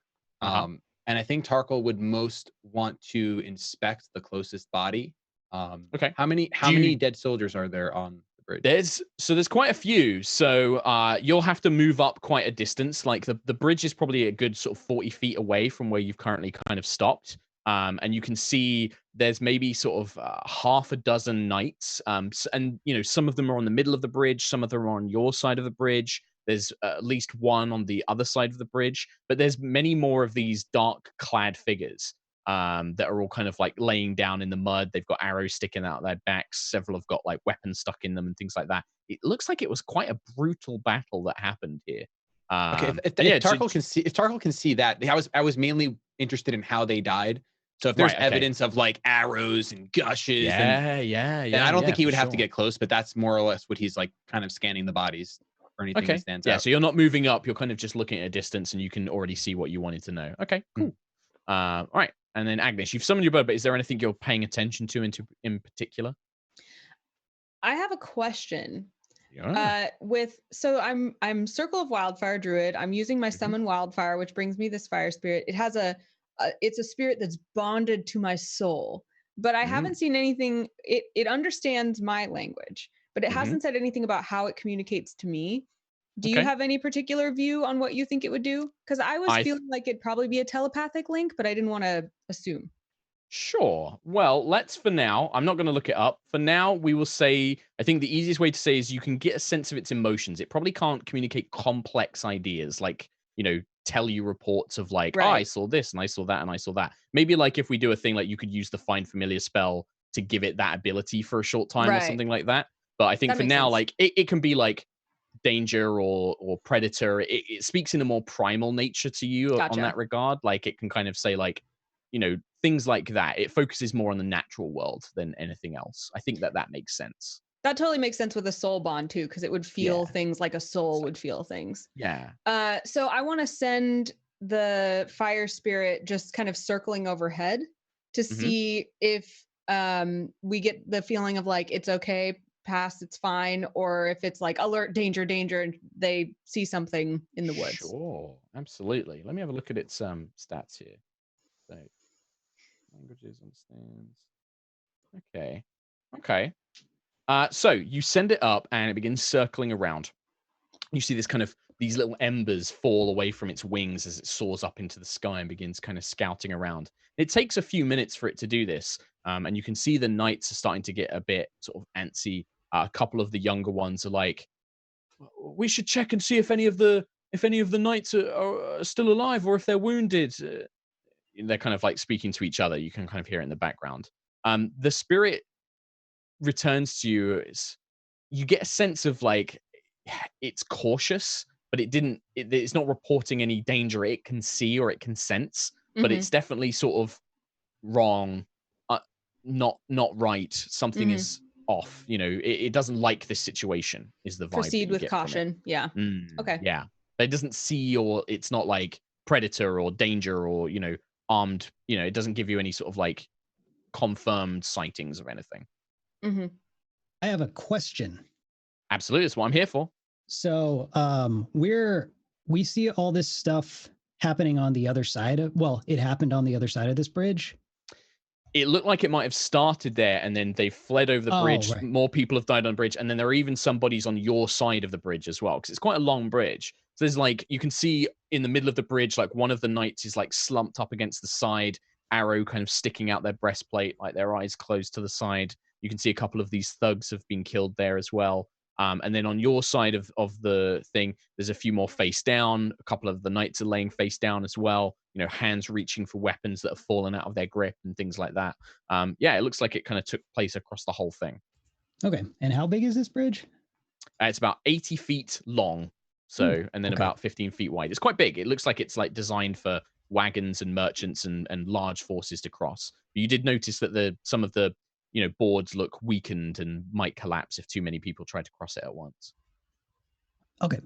And I think Tarkhal would most want to inspect the closest body. Okay. How many dead soldiers are there on the bridge? There's quite a few. So you'll have to move up quite a distance. Like the bridge is probably a good sort of 40 feet away from where you've currently kind of stopped. And you can see there's maybe sort of half a dozen knights. And, you know, some of them are on the middle of the bridge. Some of them are on your side of the bridge. There's at least one on the other side of the bridge. But there's many more of these dark clad figures that are all kind of like laying down in the mud. They've got arrows sticking out of their backs. Several have got like weapons stuck in them and things like that. It looks like it was quite a brutal battle that happened here. Okay, if Tarkhal can see that, I was mainly interested in how they died. So if there's evidence of like arrows and gushes, then I don't think he would have to get close, but that's more or less what he's like, kind of scanning the bodies or anything that stands out. So you're not moving up, you're kind of just looking at a distance and you can already see what you wanted to know. Okay, cool. All right. And then Agnis, you've summoned your bird, but is there anything you're paying attention to in particular? I have a question. Yeah. So I'm Circle of Wildfire Druid. I'm using my summon Wildfire, which brings me this fire spirit. It has it's a spirit that's bonded to my soul, but I haven't seen anything. It understands my language, but it hasn't said anything about how it communicates to me. Do you have any particular view on what you think it would do? Because I was feeling like it'd probably be a telepathic link, but I didn't want to assume. Sure. Well, for now, I'm not going to look it up. For now, we will say, I think the easiest way to say is you can get a sense of its emotions. It probably can't communicate complex ideas like, you know, tell you reports of like, oh, I saw this and I saw that and I saw that. Maybe like if we do a thing like you could use the Find Familiar spell to give it that ability for a short time or something like that. But I think for now, like it can be like danger or predator. It speaks in a more primal nature to you on that regard. Like it can kind of say like, you know, things like that. It focuses more on the natural world than anything else. I think that makes sense. That totally makes sense with a soul bond too, because it would feel things like a soul would feel things. Yeah. So I want to send the fire spirit just kind of circling overhead to see if we get the feeling of like it's okay, pass, it's fine, or if it's like alert, danger, and they see something in the woods. Sure, absolutely. Let me have a look at its stats here. So, languages understands. Okay. So you send it up and it begins circling around. You see these little embers fall away from its wings as it soars up into the sky and begins kind of scouting around. It takes a few minutes for it to do this. And you can see the knights are starting to get a bit sort of antsy. A couple of the younger ones are like, we should check and see if any of the knights are still alive or if they're wounded. They're kind of like speaking to each other. You can kind of hear it in the background. The spirit returns to you. You get a sense of like it's cautious, but it's not reporting any danger it can see or it can sense, but it's definitely sort of wrong, not right. Something is off. You know, it doesn't like this situation is the vibe. Proceed with caution. Yeah. Okay. Yeah. But it doesn't see, or it's not like predator or danger or, you know, armed, you know, it doesn't give you any sort of like confirmed sightings of anything. I have a question. Absolutely, that's what I'm here for. So we see all this stuff happening on the other side of, well, it happened on the other side of this bridge. It looked like it might have started there, and then they fled over the bridge. Right. More people have died on the bridge, and then there are even some bodies on your side of the bridge as well, because it's quite a long bridge. So there's like, you can see in the middle of the bridge, like one of the knights is like slumped up against the side, arrow kind of sticking out their breastplate, like their eyes closed to the side. You can see a couple of these thugs have been killed there as well. And then on your side of the thing, there's a few more face down. A couple of the knights are laying face down as well. You know, hands reaching for weapons that have fallen out of their grip and things like that. Yeah, it looks like it kind of took place across the whole thing. Okay. And how big is this bridge? It's about 80 feet long. So, and then about 15 feet wide. It's quite big. It looks like it's like designed for wagons and merchants and large forces to cross. But you did notice that some of the boards look weakened and might collapse if too many people try to cross it at once. Okay.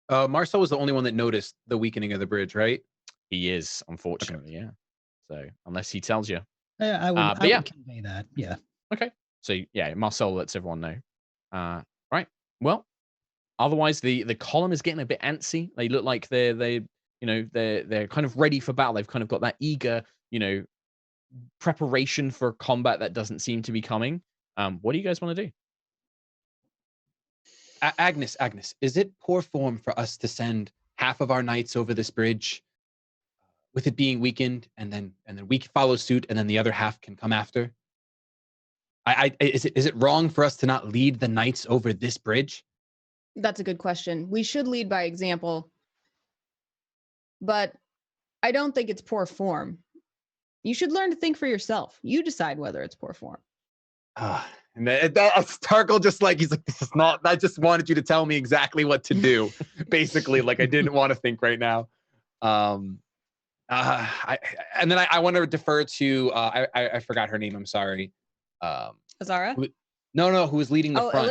Marcel was the only one that noticed the weakening of the bridge, right? He is, unfortunately, yeah. So unless he tells you. I would convey that. Yeah. Okay. So yeah, Marcel lets everyone know. Right. Well, otherwise the column is getting a bit antsy. They look like they're kind of ready for battle. They've kind of got that eager, preparation for combat that doesn't seem to be coming. What do you guys want to do? Agnis, is it poor form for us to send half of our knights over this bridge with it being weakened, and then we can follow suit, and then the other half can come after? Is it wrong for us to not lead the knights over this bridge? That's a good question. We should lead by example, but I don't think it's poor form. You should learn to think for yourself. You decide whether it's poor form. And that's Tarkhal, just like, he's like, this is not, I just wanted you to tell me exactly what to do. Basically, like, I didn't want to think right now. And then I want to defer to, I forgot her name, I'm sorry. Azara? No, who was leading the front?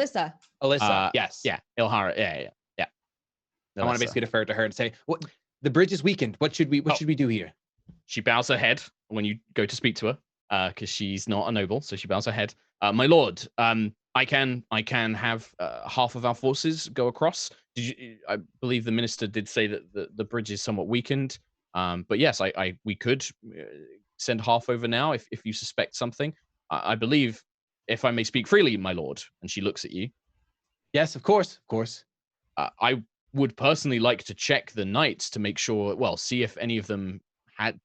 Alyssa. Yes. Yeah, Ilhara. Yeah. I want to basically defer to her and say, what, the bridge is weakened. What should we do here? She bows her head when you go to speak to her, because she's not a noble, so she bows her head. My lord, I can have half of our forces go across. I believe the minister did say that the bridge is somewhat weakened. But yes, we could send half over now if you suspect something. I believe, if I may speak freely, my lord. And she looks at you. Yes, of course. I would personally like to check the knights to make sure, well, see if any of them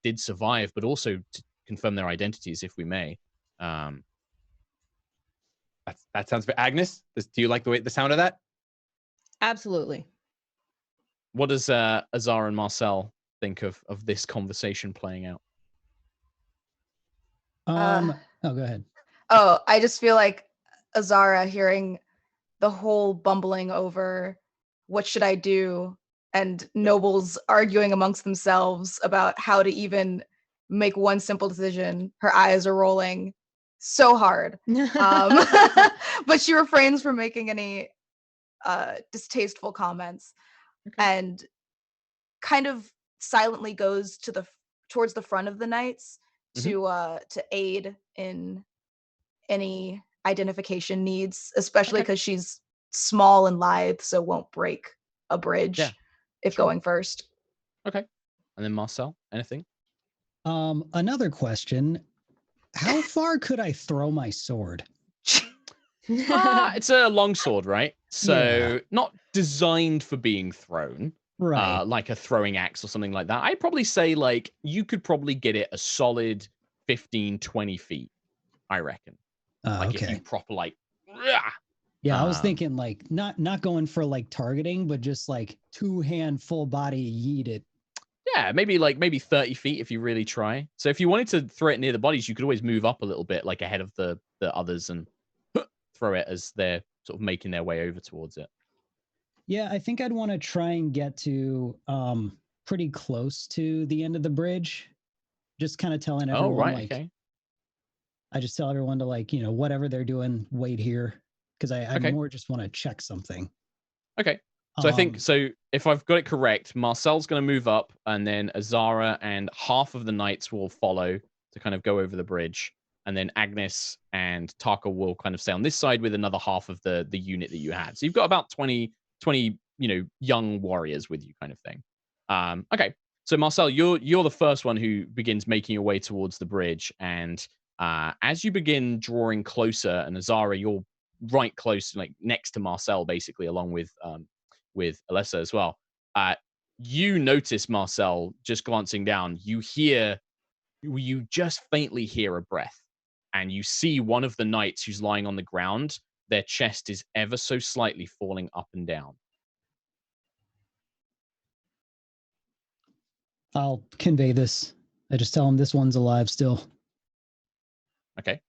did survive, but also to confirm their identities, if we may. That sounds very... Agnis, do you like the sound of that? Absolutely. What does Azara and Marcel think of this conversation playing out? Oh, go ahead. Oh, I just feel like Azara, hearing the whole bumbling over what should I do, and nobles arguing amongst themselves about how to even make one simple decision. Her eyes are rolling so hard. But she refrains from making any distasteful comments, and kind of silently goes towards the front of the knights to aid in any identification needs, especially because she's small and lithe, so won't break a bridge if going first. Okay. And then Marcel, anything? Another question. How far could I throw my sword? It's a long sword, right? So not designed for being thrown. Right. Like a throwing axe or something like that. I'd probably say, like, you could probably get it a solid 15, 20 feet, I reckon. If you proper, like... Yeah, I was thinking, like, not going for, like, targeting, but just, like, two-hand, full body yeet it. Yeah, maybe 30 feet if you really try. So if you wanted to throw it near the bodies, you could always move up a little bit, like, ahead of the others, and throw it as they're sort of making their way over towards it. Yeah, I think I'd want to try and get to pretty close to the end of the bridge. Just kind of telling everyone, I just tell everyone to, like, whatever they're doing, wait here. Because I more just want to check something. Okay. So I think, if I've got it correct, Marcel's going to move up, and then Azara and half of the knights will follow to kind of go over the bridge. And then Agnis and Tarkhal will kind of stay on this side with another half of the unit that you had. So you've got about 20 young warriors with you, kind of thing. Okay. So Marcel, you're the first one who begins making your way towards the bridge, and as you begin drawing closer, and Azara, you're right close, like next to Marcel, basically, along with Alyssa as well. You notice, Marcel, just glancing down, you just faintly hear a breath, and you see one of the knights who's lying on the ground. Their chest is ever so slightly falling up and down. I'll convey this. I just tell him this one's alive still. Okay.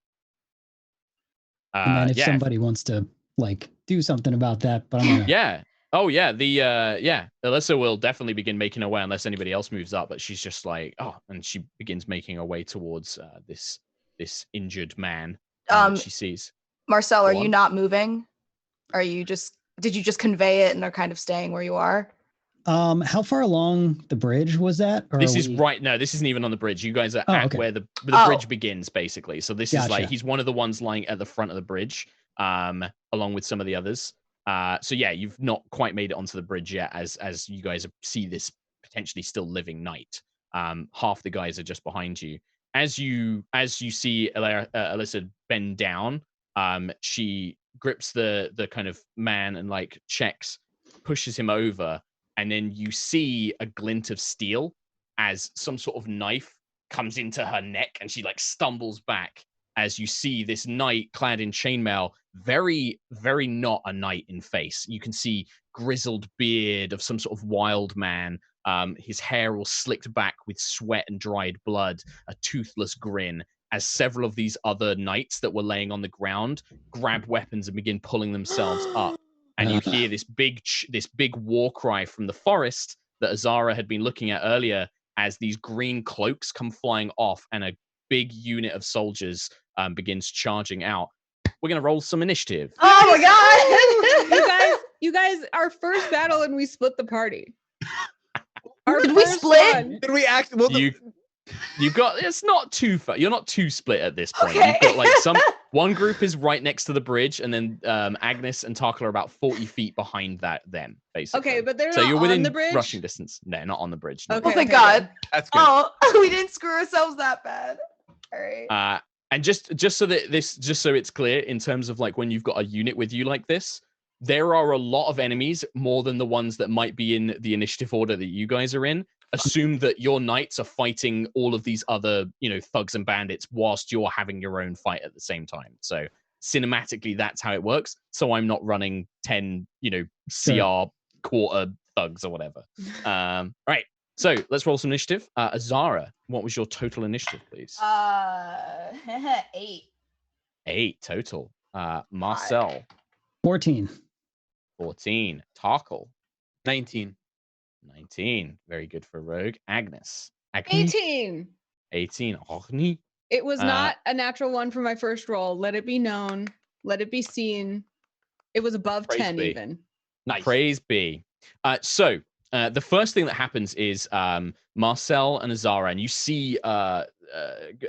And then if somebody wants to like do something about that, but I'm gonna... Yeah. Oh yeah. Alyssa will definitely begin making her way unless anybody else moves up. But she's just like, and she begins making her way towards this injured man that she sees. Marcel, are you not moving? Are you just? Did you just convey it and are kind of staying where you are? How far along the bridge was that? Or this is right. No, this isn't even on the bridge. You guys are at where the bridge begins, basically. So this is like he's one of the ones lying at the front of the bridge, along with some of the others. So yeah, you've not quite made it onto the bridge yet, as you guys see this potentially still living knight. Half the guys are just behind you. As you see Alyssa bend down, she grips the kind of man and like checks, pushes him over. And then you see a glint of steel as some sort of knife comes into her neck, and she like stumbles back as you see this knight clad in chainmail, very, very not a knight in face. You can see grizzled beard of some sort of wild man, his hair all slicked back with sweat and dried blood, a toothless grin, as several of these other knights that were laying on the ground grab weapons and begin pulling themselves up. And you hear this big war cry from the forest that Azara had been looking at earlier, as these green cloaks come flying off and a big unit of soldiers begins charging out. We're gonna roll some initiative. Oh my god! you guys, our first battle, and we split the party. Did we split? One. Did we act? Well, You've got, it's not too far. You're not too split at this point. Okay. You've got like one group is right next to the bridge, and then Agnis and Tarkhal are about 40 feet behind them, basically. Okay, but they're so not you're within on the bridge? rushing distance. No, not on the bridge. No. Okay, Oh, thank God. That's good. Oh, we didn't screw ourselves that bad. All right. And just so it's clear, in terms of like when you've got a unit with you like this, there are a lot of enemies, more than the ones that might be in the initiative order that you guys are in. Assume that your knights are fighting all of these other, thugs and bandits whilst you're having your own fight at the same time. So cinematically, that's how it works. So I'm not running 10, CR quarter thugs or whatever. Right. So let's roll some initiative. Azara, what was your total initiative, please? 8. 8 total. Marcel. 14. 14. Tarkhal. 19. 19. Very good for rogue. Agnis. 18. 18. Agnis. It was not a natural one for my first roll. Let it be known. Let it be seen. It was above 10 even. Nice. Praise be. So the first thing that happens is Marcel and Azara, and you see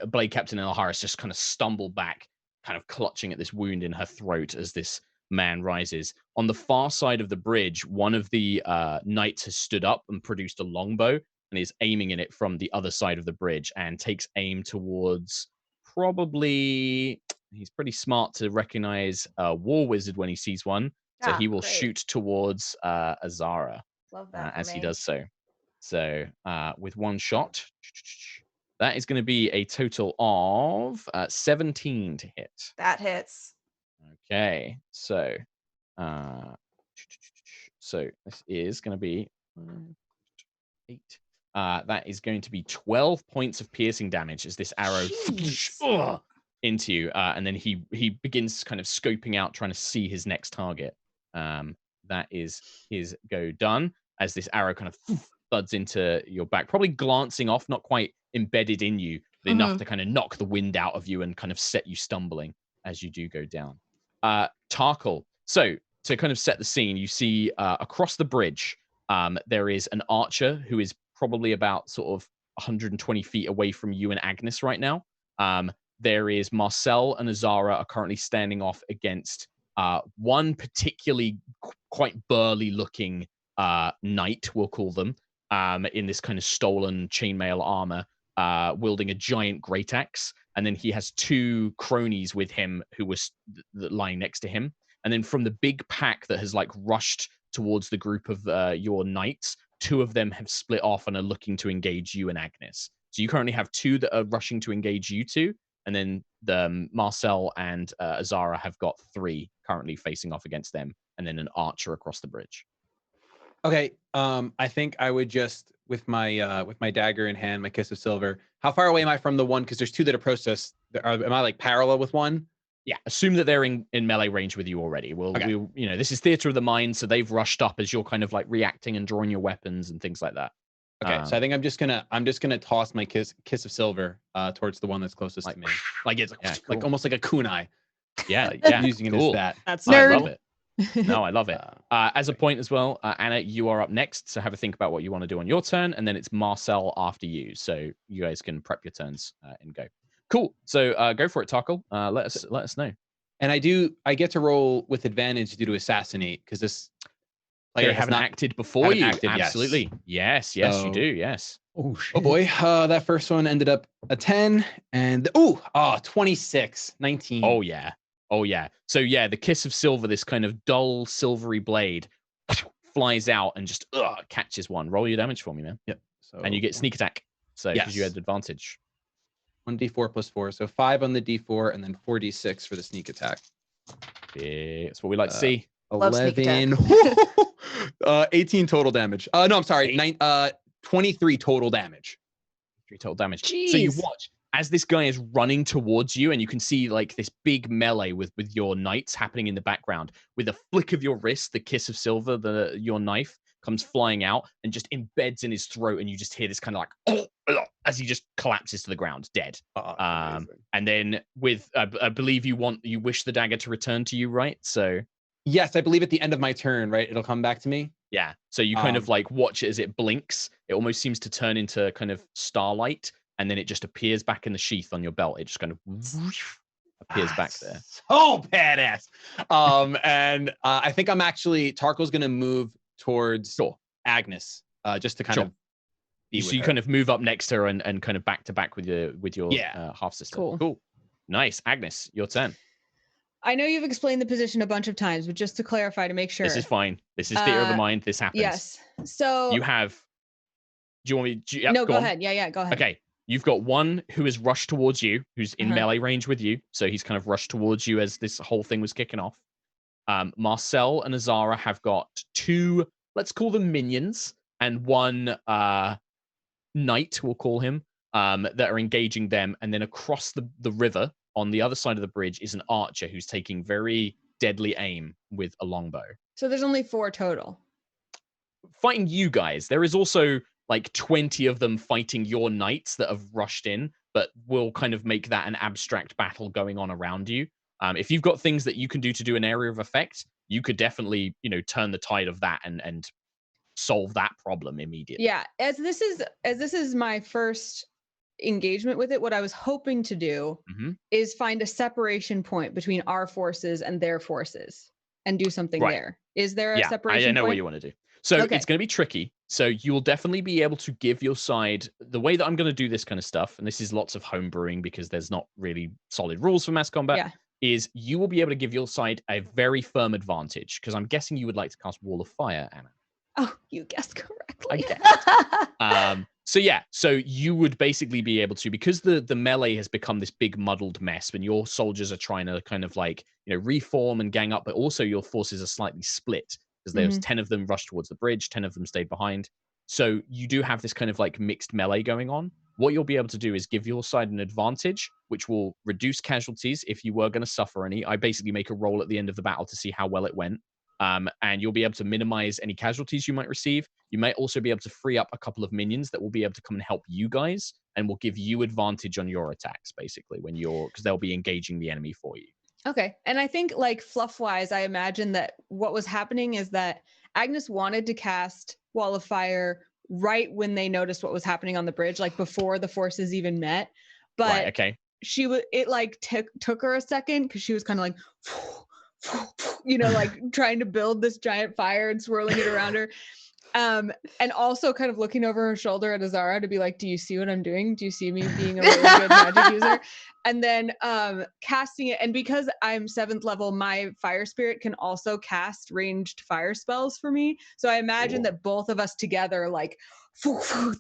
Blade Captain Elharis just kind of stumble back, kind of clutching at this wound in her throat as this man rises. On the far side of the bridge, one of the knights has stood up and produced a longbow and is aiming in it from the other side of the bridge, and takes aim towards probably, he's pretty smart to recognize a war wizard when he sees one. So he will shoot towards Azara. Love that as he does so. So with one shot, that is going to be a total of 17 to hit. That hits. Okay, so this is going to be 8. That is going to be 12 points of piercing damage as this arrow into you, and then he begins kind of scoping out, trying to see his next target. That is his go done, as this arrow kind of thuds into your back, probably glancing off, not quite embedded in you, but enough to kind of knock the wind out of you and kind of set you stumbling as you do go down. Tarkhal. So to kind of set the scene, you see across the bridge, there is an archer who is probably about sort of 120 feet away from you and Agnis right now. There is Marcel and Azara are currently standing off against one particularly quite burly looking knight, we'll call them, in this kind of stolen chainmail armor, wielding a giant great axe. And then he has 2 cronies with him who were lying next to him. And then from the big pack that has like rushed towards the group of your knights, 2 of them have split off and are looking to engage you and Agnis. So you currently have 2 that are rushing to engage you 2, and then the Marcel and Azara have got 3 currently facing off against them, and then an archer across the bridge. Okay, I think I would just with my dagger in hand, my kiss of silver. How far away am I from the one? Because there's 2 that approached us. Am I like parallel with one? Yeah, assume that they're in melee range with you already. Okay. This is theater of the mind, so they've rushed up as you're kind of like reacting and drawing your weapons and things like that. Okay, so I think I'm just gonna toss my kiss of silver towards the one that's closest to me. Like it's like almost like a kunai. Yeah, using it cool. as that. That's I nerd. love it. No, I love it. As a point as well, Anna, you are up next, so have a think about what you want to do on your turn, and then it's Marcel after you, so you guys can prep your turns and go. Cool. So go for it, Tarkhal. Let us know. And I get to roll with advantage due to assassinate because this player haven't acted before you. Acted, absolutely. Yes, you do. Yes. Oh, shit. Oh boy, that first one ended up a 10 and 26, 19. Oh yeah. So yeah, the kiss of silver, this kind of dull silvery blade flies out and just catches one. Roll your damage for me, man. Yep. So and you get sneak attack. So because you had advantage. 1d4 plus 4, so 5 on the d4 and then 4d6 for the sneak attack. Yeah, that's what we like to see. Love sneak 11 18 total damage. No, I'm sorry. 23 total damage. 3 total damage. Jeez. So you watch as this guy is running towards you, and you can see like this big melee with your knights happening in the background. With a flick of your wrist, the kiss of silver, your knife comes flying out and just embeds in his throat, and you just hear this kind of like as he just collapses to the ground, dead. And then with I believe you wish the dagger to return to you, right? So yes, I believe at the end of my turn, right, it'll come back to me. Yeah. So you kind of like watch it as it blinks. It almost seems to turn into kind of starlight, and then it just appears back in the sheath on your belt. It just kind of appears back there. So badass. And I think Tarkhal's going to move towards Agnis, just to kind of be so with you her. kind of move up next to her and kind of back to back with your half sister. Cool. Nice. Agnis, your turn. I know you've explained the position a bunch of times, but just to clarify to make sure. This is fine. This is theater of the mind. This happens. Yes. So you have. Do you want me? No, go ahead. Yeah, go ahead. Okay. You've got one who has rushed towards you, who's in melee range with you. So he's kind of rushed towards you as this whole thing was kicking off. Marcel and Azara have got 2, let's call them minions, and 1 knight, we'll call him, that are engaging them. And then across the river on the other side of the bridge is an archer who's taking very deadly aim with a longbow. So there's only 4 total. Fighting you guys. There is also like 20 of them fighting your knights that have rushed in, but we'll kind of make that an abstract battle going on around you. If you've got things that you can do to do an area of effect, you could definitely, turn the tide of that and solve that problem immediately. Yeah, as this is my first engagement with it, what I was hoping to do is find a separation point between our forces and their forces and do something there. Is there a separation point? I know what you want to do. So it's going to be tricky. So you will definitely be able to give your side the way that I'm going to do this kind of stuff. And this is lots of home brewing because there's not really solid rules for mass combat. Is you will be able to give your side a very firm advantage because I'm guessing you would like to cast Wall of Fire, Anna. Oh, you guessed correctly. So you would basically be able to, because the melee has become this big muddled mess when your soldiers are trying to kind of like, reform and gang up, but also your forces are slightly split because there's 10 of them rushed towards the bridge, 10 of them stayed behind. So you do have this kind of like mixed melee going on. What you'll be able to do is give your side an advantage, which will reduce casualties if you were going to suffer any. I basically make a roll at the end of the battle to see how well it went. And you'll be able to minimize any casualties you might receive. You might also be able to free up a couple of minions that will be able to come and help you guys and will give you advantage on your attacks, basically, because they'll be engaging the enemy for you. Okay. And I think like fluff wise, I imagine that what was happening is that Agnis wanted to cast Wall of Fire right when they noticed what was happening on the bridge, like before the forces even met. But it took her a second because she was kind of like, like trying to build this giant fire and swirling it around her. And also kind of looking over her shoulder at Azara to be like, do you see what I'm doing? Do you see me being a really good magic user? And then casting it. And because I'm 7th level, my fire spirit can also cast ranged fire spells for me. So I imagine that both of us together, like,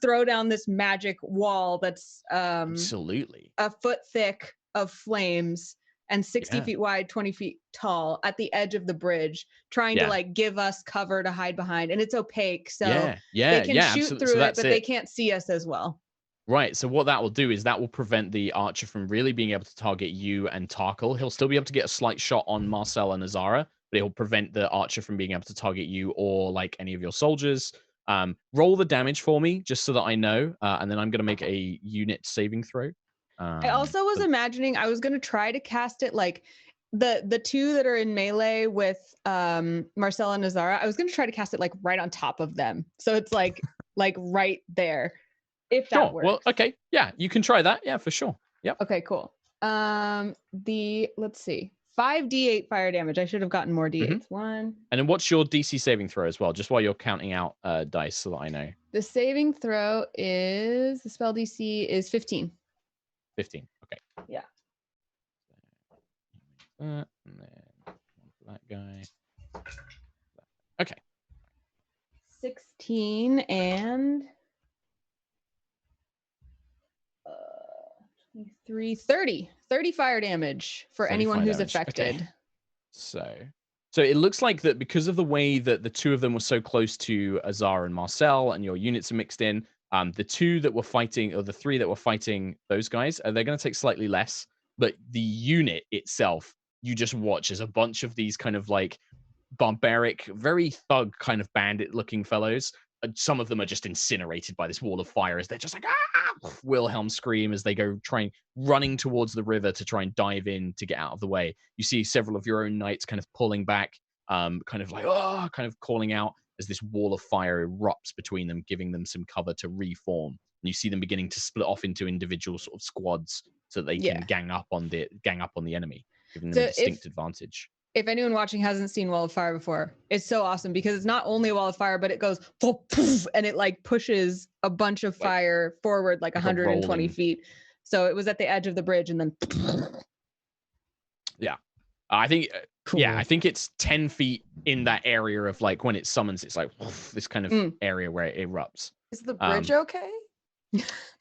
throw down this magic wall that's absolutely a foot thick of flames and 60 feet wide, 20 feet tall at the edge of the bridge, trying to like give us cover to hide behind. And it's opaque, so they can shoot through it, but they can't see us as well. Right. So what that will do is that will prevent the archer from really being able to target you and Tarkhal. He'll still be able to get a slight shot on Marcel and Azara, but it'll prevent the archer from being able to target you or like any of your soldiers. Roll the damage for me just so that I know, and then I'm going to make a unit saving throw. I also was imagining I was going to try to cast it like the two that are in melee with Marcel and Azara. I was going to try to cast it like right on top of them, so it's like right there. If that works. Well, okay, yeah, you can try that. Yeah, for sure. Yep. Okay, cool. Let's see, 5d8 fire damage. I should have gotten more d8s. One. And then what's your DC saving throw as well? Just while you're counting out dice, so that I know. The saving throw is the spell DC is 15. 15. Okay. Yeah. And then that guy. Okay. 16 and 23, 30 fire damage for anyone who's affected. Okay. So it looks like that because of the way that the two of them were so close to Azara and Marcel, and your units are mixed in, the two that were fighting, or the three that were fighting those guys, they're going to take slightly less. But the unit itself, you just watch as a bunch of these kind of like barbaric, very thug kind of bandit-looking fellows. Some of them are just incinerated by this wall of fire as they're just like, ah! Wilhelm scream as they go running towards the river to try and dive in to get out of the way. You see several of your own knights kind of pulling back, kind of like, oh, kind of calling out as this wall of fire erupts between them, giving them some cover to reform. And you see them beginning to split off into individual sort of squads so that they can gang up on the enemy, giving them a distinct advantage. If anyone watching hasn't seen Wall of Fire before, it's so awesome because it's not only a wall of fire, but it goes poof, and it like pushes a bunch of fire forward like 120 feet. So it was at the edge of the bridge and then. Yeah, I think. Cool. Yeah, I think it's 10 feet in that area of like when it summons, it's like this kind of area where it erupts. Is the bridge okay?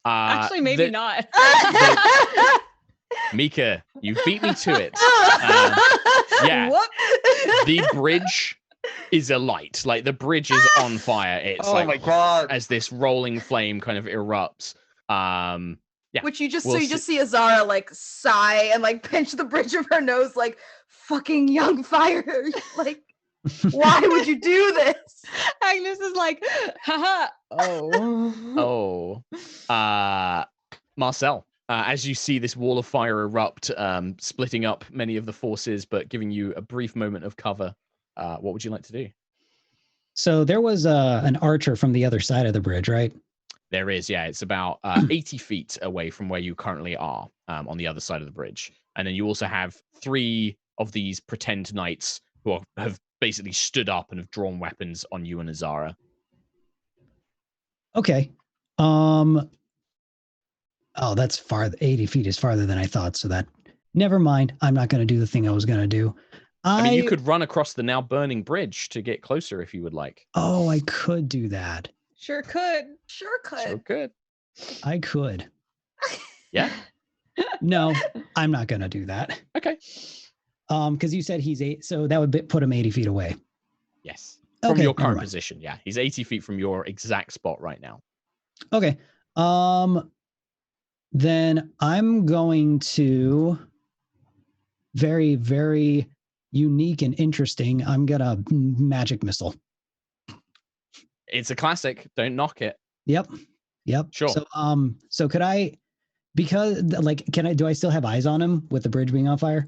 Actually, maybe not. Mica, you beat me to it. Yeah, the bridge is alight. Like the bridge is on fire. It's my god! As this rolling flame kind of erupts. Yeah. Which you just see Azara like sigh and like pinch the bridge of her nose, like fucking young fire. Like, why would you do this? Agnis is like, haha. Marcel. As you see this wall of fire erupt, splitting up many of the forces, but giving you a brief moment of cover, what would you like to do? So there was an archer from the other side of the bridge, right? There is, yeah. It's about 80 feet away from where you currently are, on the other side of the bridge. And then you also have 3 of these pretend knights who have basically stood up and have drawn weapons on you and Azara. Okay. Oh, that's far. 80 feet is farther than I thought. So that, never mind. I'm not going to do the thing I was going to do. I mean, you could run across the now burning bridge to get closer if you would like. Oh, I could do that. Sure could. I could. Yeah. No, I'm not going to do that. Okay. Because you said he's 8, so that would put him 80 feet away. Yes. From your current position, yeah. He's 80 feet from your exact spot right now. Okay. Then I'm going to very, very unique and interesting. I'm gonna magic missile. It's a classic. Don't knock it. Yep. Sure. So could I, because like, do I still have eyes on him with the bridge being on fire?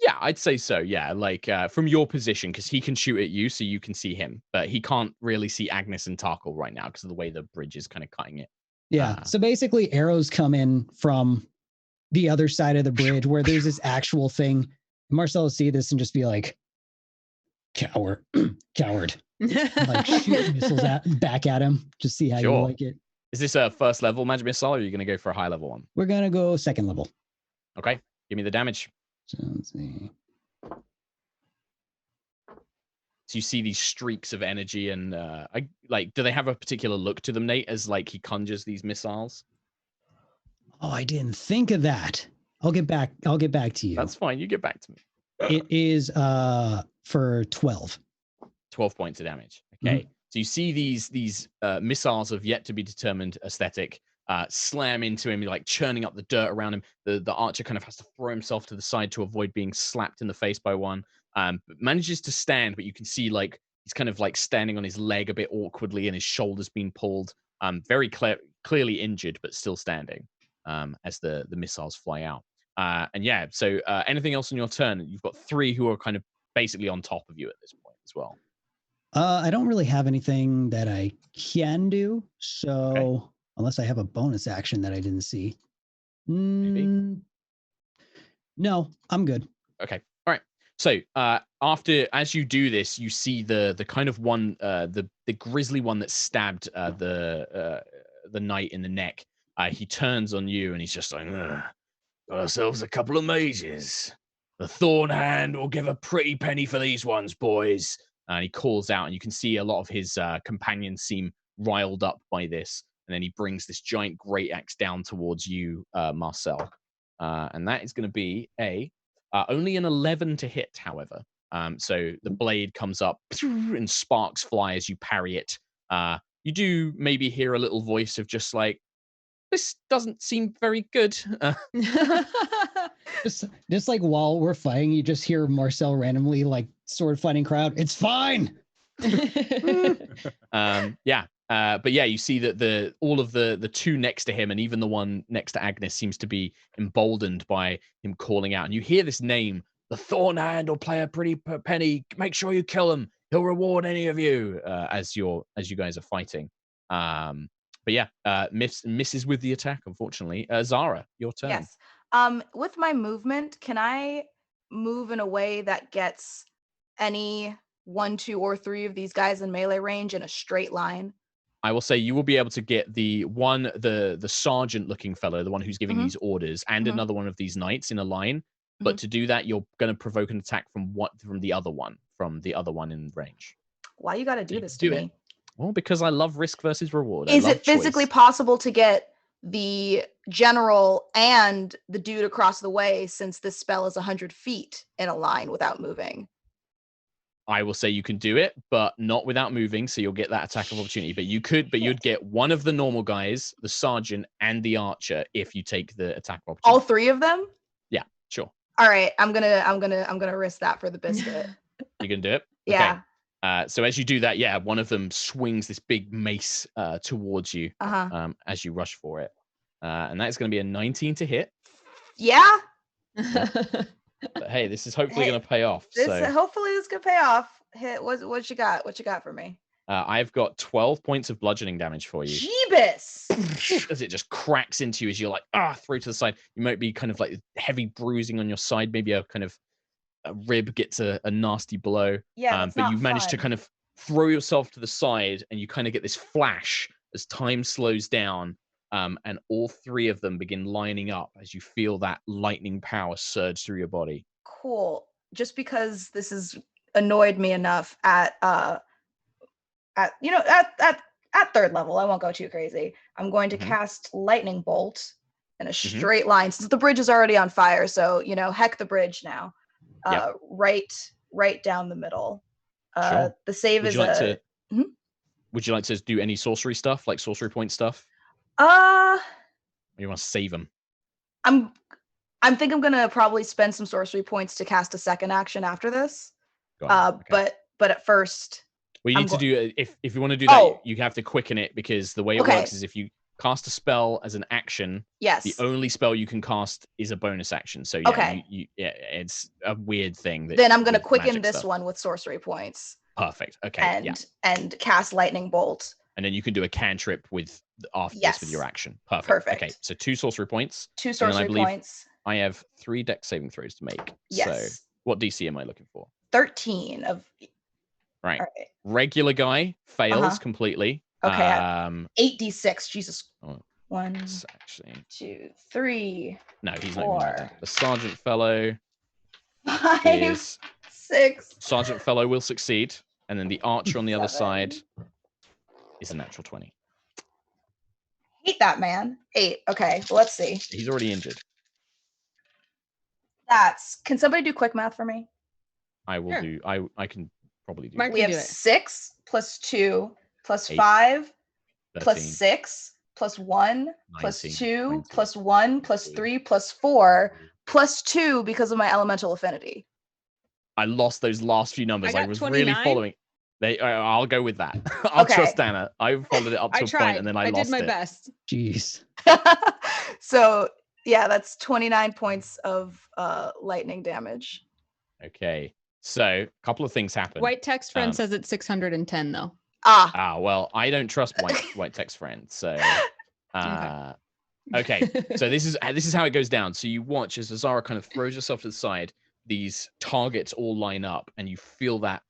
Yeah, I'd say so. Yeah, like from your position, because he can shoot at you, so you can see him, but he can't really see Agnis and Tarkhal right now because of the way the bridge is kind of cutting it. Yeah. So basically, arrows come in from the other side of the bridge where there's this actual thing. Marcel will see this and just be like, Coward. Like shoot missiles back at him. Just see how you Sure. like it. Is this a first level magic missile, or are you going to go for a high level one? We're gonna go second level. Okay, give me the damage. So let's see. So you see these streaks of energy, and do they have a particular look to them, Nate? As like he conjures these missiles. Oh, I didn't think of that. I'll get back to you. That's fine. You get back to me. It is for 12. 12 points of damage. Okay. So you see these missiles of yet to be determined aesthetic slam into him, like churning up the dirt around him. The archer kind of has to throw himself to the side to avoid being slapped in the face by one. But manages to stand, but you can see like he's kind of like standing on his leg a bit awkwardly, and his shoulders being pulled. Very clearly injured, but still standing as the missiles fly out. And yeah, so anything else on your turn? You've got 3 who are kind of basically on top of you at this point as well. I don't really have anything that I can do, so unless I have a bonus action that I didn't see. Maybe. No, I'm good. Okay. All right. So as you do this, you see the kind of one, the grisly one that stabbed the knight in the neck. He turns on you and he's just like, got ourselves a couple of mages. The Thorn Hand will give a pretty penny for these ones, boys. And he calls out, and you can see a lot of his companions seem riled up by this. And then he brings this giant great axe down towards you, Marcel. And that is going to be only an 11 to hit, however. So the blade comes up and sparks fly as you parry it. You do maybe hear a little voice of just like, this doesn't seem very good. Just like while we're fighting, you just hear Marcel randomly like sword fighting crowd. It's fine. Yeah. But yeah, you see that all of the 2 next to him, and even the one next to Agnis, seems to be emboldened by him calling out. And you hear this name, the Thorn Hand will play a pretty penny. Make sure you kill him. He'll reward any of you as you guys are fighting. But yeah, misses with the attack, unfortunately. Zara, your turn. Yes. With my movement, can I move in a way that gets any 1, 2, or 3 of these guys in melee range in a straight line? I will say you will be able to get the sergeant-looking fellow, the one who's giving these orders, and another one of these knights in a line. But to do that, you're going to provoke an attack from the other one in range. Why you got to do this to me? Well, because I love risk versus reward. Is it physically possible to get the general and the dude across the way, since this spell is 100 feet in a line without moving? I will say you can do it, but not without moving, so you'll get that attack of opportunity. But you'd get one of the normal guys, the sergeant, and the archer if you take the attack of opportunity. All 3 of them? Yeah, sure. All right, I'm gonna risk that for the biscuit. You can do it? Yeah. Okay. So as you do that, yeah, one of them swings this big mace towards you as you rush for it. And that's going to be a 19 to hit. Yeah. But hey, this is hopefully going to pay off. Hopefully this could pay off. Hit. What you got? What you got for me? I've got 12 points of bludgeoning damage for you. Jeebus! As it just cracks into you as you're like, throw to the side. You might be kind of like heavy bruising on your side. Maybe a kind of a rib gets a nasty blow. Yeah, but you manage to kind of throw yourself to the side, and you kind of get this flash as time slows down. And all 3 of them begin lining up as you feel that lightning power surge through your body. Cool. Just because this has annoyed me enough at 3rd level, I won't go too crazy. I'm going to cast lightning bolt in a straight line, since the bridge is already on fire. So heck the bridge now. Right down the middle. Sure. The save is Would you like to do any sorcery stuff, like sorcery point stuff? Or you want to save them? I think I'm gonna probably spend some sorcery points to cast a second action after this. Okay. But at first, well, you need to do if you want to do that, you have to quicken it, because the way it works is if you cast a spell as an action, the only spell you can cast is a bonus action. So it's a weird thing. Then I'm gonna quicken this one with sorcery points. Perfect. Okay. And cast lightning bolt. And then you can do a cantrip after this with your action. Perfect. Okay, so 2 sorcery points. 2 sorcery points. I have 3 dex saving throws to make. Yes. So what DC am I looking for? 13 of Right. All right. Regular guy fails Uh-huh. completely. Okay, 8d6. Jesus. Oh, 1, it's actually 2, 3, no, he's not even gonna get 4, that. The sergeant fellow 5, is 6. sergeant fellow will succeed, and then the archer on the other 7. side is a natural 20. Hate that man. 8. Okay, well, let's see. He's already injured. Can somebody do quick math for me? I will Sure. do. I can probably do. Mark We can have do it. 6 plus 2 plus 8, 5 plus 13, 6 plus 1 plus 19, 2 20, plus 1 plus 3 plus 4 plus 2 because of my elemental affinity. I lost those last few numbers. I got was really 29. following. I'll go with that. I'll Okay. trust Anna. I followed it up to I a tried. point and then I lost did my it. best. Jeez. So yeah, that's 29 points of lightning damage. Okay. So a couple of things happen. White text friend Um, says it's 610 though. Well, I don't trust white text friend. So okay. So this is how it goes down. So you watch as Azara kind of throws herself to the side. These targets all line up, and you feel that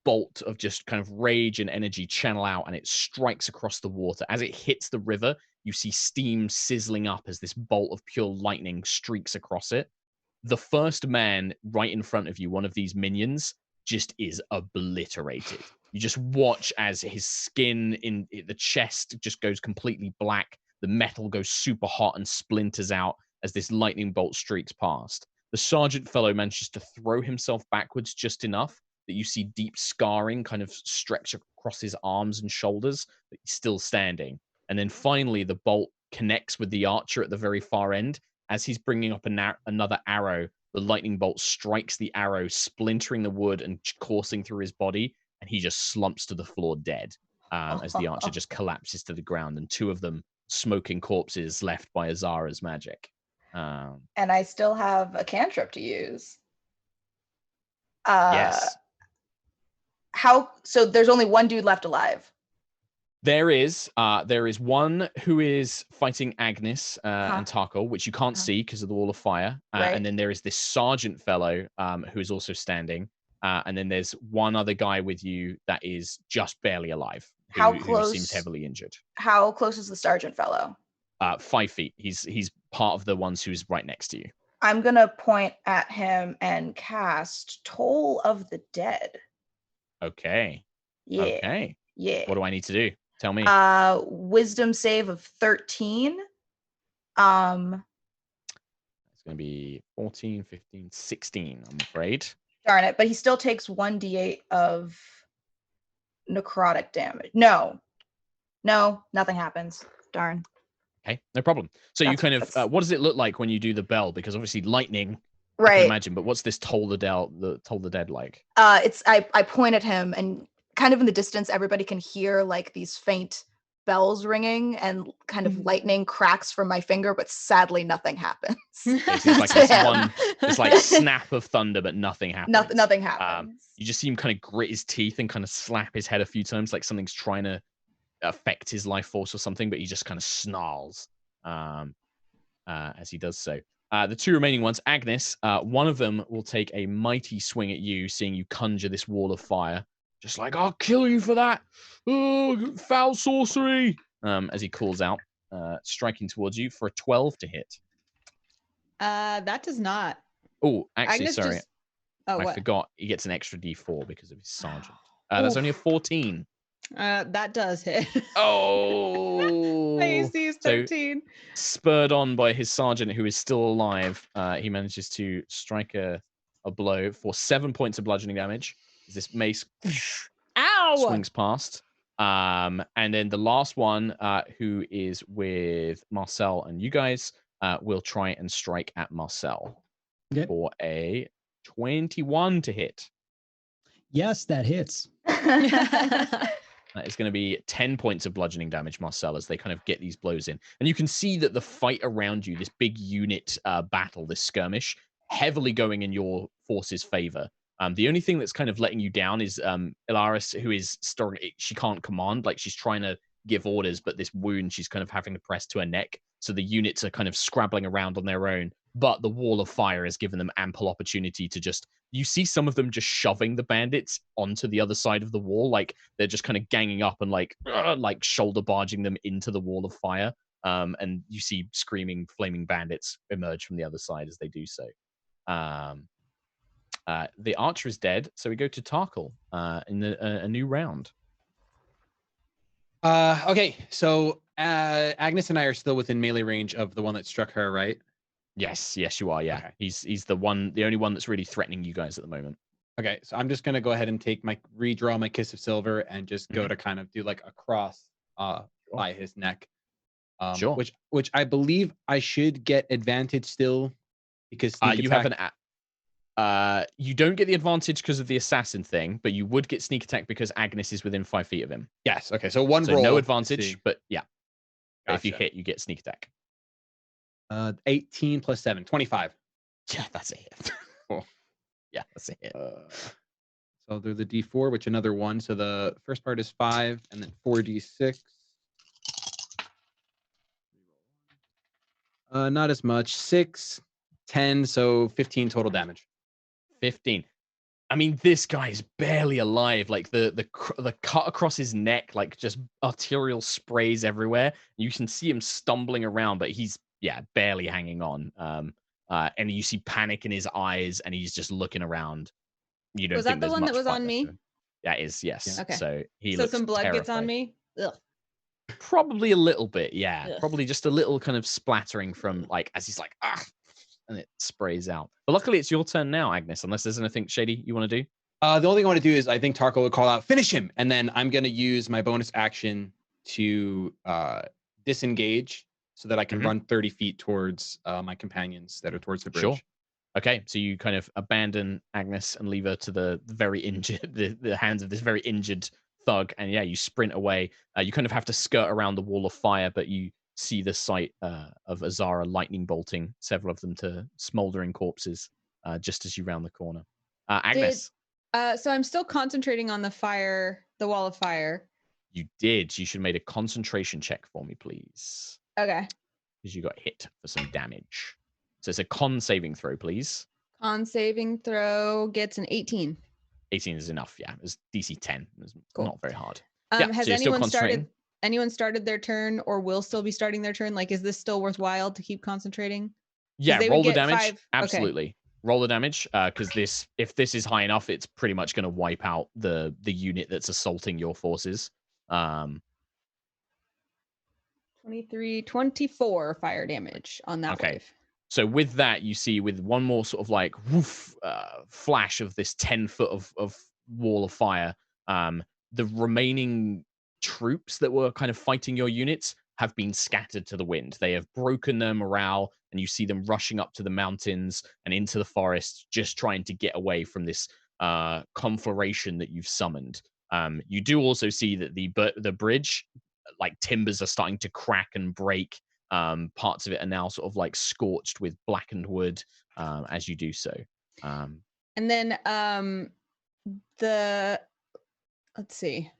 bolt of just kind of rage and energy channel out, and it strikes across the water. As it hits the river, you see steam sizzling up as this bolt of pure lightning streaks across it. The first man right in front of you, one of these minions, just is obliterated. You just watch as his skin in the chest just goes completely black. The metal goes super hot and splinters out as this lightning bolt streaks past. The sergeant fellow manages to throw himself backwards just enough that you see deep scarring kind of stretch across his arms and shoulders, but he's still standing. And then finally, the bolt connects with the archer at the very far end. As he's bringing up another arrow, the lightning bolt strikes the arrow, splintering the wood and coursing through his body, and he just slumps to the floor dead as the archer just collapses to the ground, and two of them smoking corpses left by Azara's magic. And I still have a cantrip to use. Yes. So there's only one dude left alive. There is one who is fighting Agnis and Tarkhal, which you can't see because of the wall of fire. Right. And then there is this sergeant fellow who is also standing. And then there's one other guy with you that is just barely alive. Who seems heavily injured. How close is the sergeant fellow? 5 feet. He's part of the ones who's right next to you. I'm gonna point at him and cast Toll of the Dead. Okay. Yeah. Okay. Yeah. What do I need to do? Tell me. Wisdom save of 13. It's going to be 14, 15, 16, I'm afraid. Darn it, but he still takes 1d8 of necrotic damage. No, nothing happens. Darn. Okay, no problem. So you kind of, what does it look like when you do the bell? Because obviously lightning, right? I can imagine. But what's this Toll the Dead like? I point at him, and kind of in the distance, everybody can hear like these faint bells ringing, and kind of lightning cracks from my finger, but sadly nothing happens. It's like this like snap of thunder, but nothing happens. Nothing happens. You just see him kind of grit his teeth and kind of slap his head a few times, like something's trying to affect his life force or something, but he just kind of snarls as he does so. The two remaining ones, Agnis, one of them will take a mighty swing at you, seeing you conjure this wall of fire. Just like, I'll kill you for that. Oh, foul sorcery. As he calls out, striking towards you for a 12 to hit. That does not. Oh, actually, Agnis sorry. just... I forgot he gets an extra D4 because of his sergeant. That's only a 14. That does hit. Oh. My AC is 13. So, spurred on by his sergeant, who is still alive, he manages to strike a blow for 7 points of bludgeoning damage. As this mace swings past. And then the last one, who is with Marcel and you guys, will try and strike at Marcel for a 21 to hit. Yes, that hits. That is going to be 10 points of bludgeoning damage, Marcel, as they kind of get these blows in. And you can see that the fight around you, this big unit battle, this skirmish, heavily going in your force's favor. The only thing that's kind of letting you down is Ilaris, who is she can't command, like she's trying to give orders, but this wound she's kind of having to press to her neck. So the units are kind of scrabbling around on their own. but the wall of fire has given them ample opportunity to just. You see some of them just shoving the bandits onto the other side of the wall, like they're just kind of ganging up and like shoulder barging them into the wall of fire. And you see screaming, flaming bandits emerge from the other side as they do so. The archer is dead, so we go to Tarkhal in a new round. Okay, so Agnes and I are still within melee range of the one that struck her, right? Yes, you are. Yeah, okay. He's the only one that's really threatening you guys at the moment. Okay, so I'm just gonna go ahead and take redraw my Kiss of Silver and just go to kind of do like a cross by his neck. Sure. Which I believe I should get advantage still because you have an you don't get the advantage because of the assassin thing, but you would get sneak attack because Agnes is within 5 feet of him. Yes. Okay. So roll. No advantage, but yeah. Gotcha. If you hit, you get sneak attack. 18 plus 7, 25. Yeah, that's a hit. Cool. Yeah, that's a hit. So they're the D4, which another one. So the first part is 5, and then 4D6. Not as much. 6, 10, so 15 total damage. 15. I mean, this guy's barely alive. Like the cut across his neck, like just arterial sprays everywhere. You can see him stumbling around, but he's barely hanging on. And you see panic in his eyes, and he's just looking around. You don't. Was that the one that was on me? That is, yes. Okay. So he. So looks some blood terrified. gets on me. Ugh. Probably a little bit, yeah. Ugh. Probably just a little kind of splattering from like as he's like and it sprays out. But luckily, it's your turn now, Agnes. Unless there's anything shady you want to do. The only thing I want to do is I think Tarkhal would call out, finish him, and then I'm going to use my bonus action to disengage so that I can run 30 feet towards my companions that are towards the bridge. Sure. Okay, so you kind of abandon Agnes and leave her to the very injured, the hands of this very injured thug, and you sprint away. You kind of have to skirt around the wall of fire, but you see the sight of Azara lightning bolting several of them to smoldering corpses just as you round the corner. Agnes. So I'm still concentrating on the fire, the wall of fire. You did. You should have made a concentration check for me, please. Okay. Because you got hit for some damage. So it's a con saving throw, please. Con saving throw gets an 18. 18 is enough, yeah. It's DC 10. It's cool. Not very hard. Has anyone started their turn or will still be starting their turn? Like, is this still worthwhile to keep concentrating? Yeah, roll the damage. Absolutely. Okay. Roll the damage, because if this is high enough, it's pretty much going to wipe out the unit that's assaulting your forces. 24 fire damage on that wave. So with that, you see with one more sort of like woof flash of this 10 foot of wall of fire, the remaining troops that were kind of fighting your units have been scattered to the wind. They have broken their morale, and you see them rushing up to the mountains and into the forest, just trying to get away from this conflagration that you've summoned. You do also see that the bridge, like timbers are starting to crack and break. Parts of it are now sort of like scorched with blackened wood as you do so. And then let's see.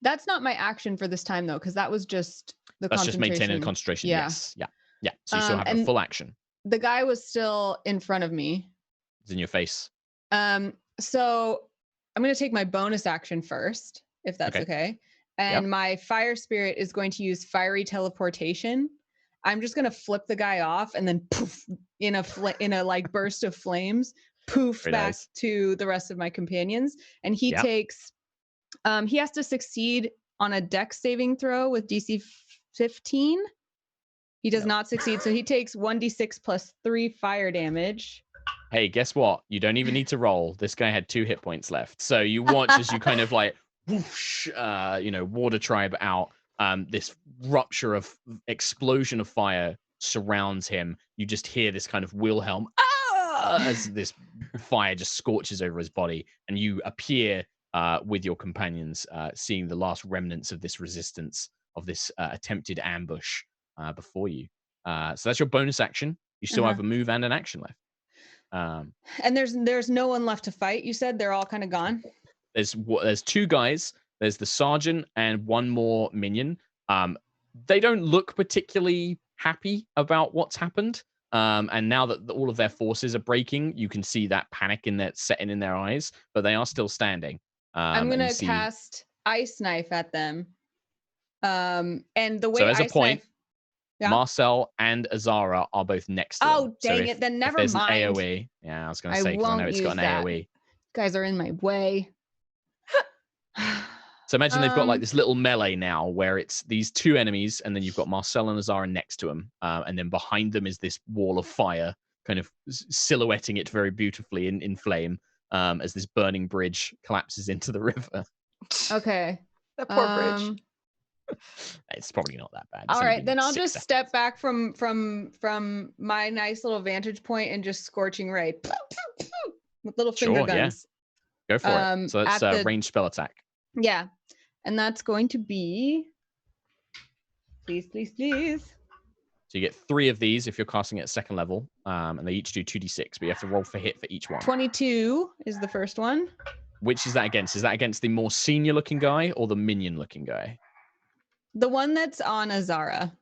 That's not my action for this time though, because that was just the That's concentration. just maintaining concentration. Yeah. Yes. Yeah. So you still have a full action. The guy was still in front of me. It's in your face. So I'm going to take my bonus action first, if that's okay. And my fire spirit is going to use fiery teleportation. I'm just going to flip the guy off and then poof in a like burst of flames, poof Very back nice. to the rest of my companions. And he takes, he has to succeed on a dex saving throw with DC 15. He does not succeed. So he takes 1d6 plus 3 fire damage. Hey, guess what? You don't even need to roll. This guy had 2 hit points left. So you watch as you kind of like whoosh, water tribe out. This rupture of explosion of fire surrounds him. You just hear this kind of Wilhelm as this fire just scorches over his body, and you appear with your companions, seeing the last remnants of this resistance, of this attempted ambush before you. So that's your bonus action. You still have a move and an action left. And there's no one left to fight. You said they're all kind of gone. There's 2 guys. There's the sergeant and 1 more minion. They don't look particularly happy about what's happened. And now that all of their forces are breaking, you can see that panic setting in their eyes, but they are still standing. I'm gonna cast Ice Knife at them. And the way as a Ice point, Knife, yeah. Marcel and Azara are both next to them. Oh, dang it! Then never if there's mind. An AOE, yeah, I was gonna say because I know it's got an AOE. Guys are in my way. So imagine they've got like this little melee now where it's these two enemies and then you've got Marcel and Azara next to them. And then behind them is this wall of fire kind of silhouetting it very beautifully in flame as this burning bridge collapses into the river. Okay. That poor bridge. It's probably not that bad. All right, then I'll just step back from my nice little vantage point and just scorching ray with little finger guns. Yeah. Go for it. So that's a ranged spell attack. Yeah. And that's going to be, please. So you get 3 of these if you're casting at 2nd level, and they each do 2d6, but you have to roll for hit for each one. 22 is the first one. Which is that against? Is that against the more senior-looking guy or the minion-looking guy? The one that's on Azara.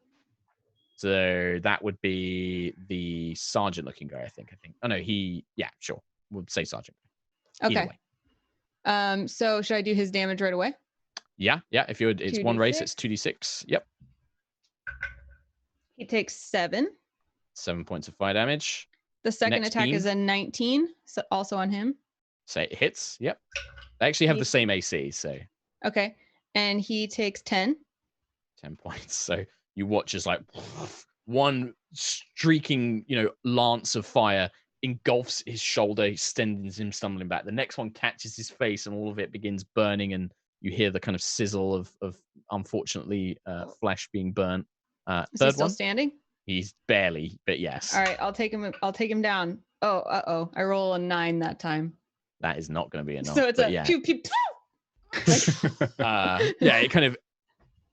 So that would be the sergeant-looking guy, I think. Oh, no, yeah, sure. We'll say sergeant. Okay. So should I do his damage right away? Yeah. If you would, it's 1 race, it's 2d6. Yep. He takes 7. 7 points of fire damage. The second attack is a 19, so also on him. So it hits. Yep. They actually have the same AC, so. Okay. And he takes 10. 10 points. So you watch as like one streaking, lance of fire engulfs his shoulder, sends him stumbling back. The next one catches his face and all of it begins burning, and you hear the kind of sizzle of unfortunately flesh being burnt. Is he still standing? He's barely, but yes. All right, I'll take him down. Oh, I roll a 9 that time. That is not going to be enough. So it's pew pew. It kind of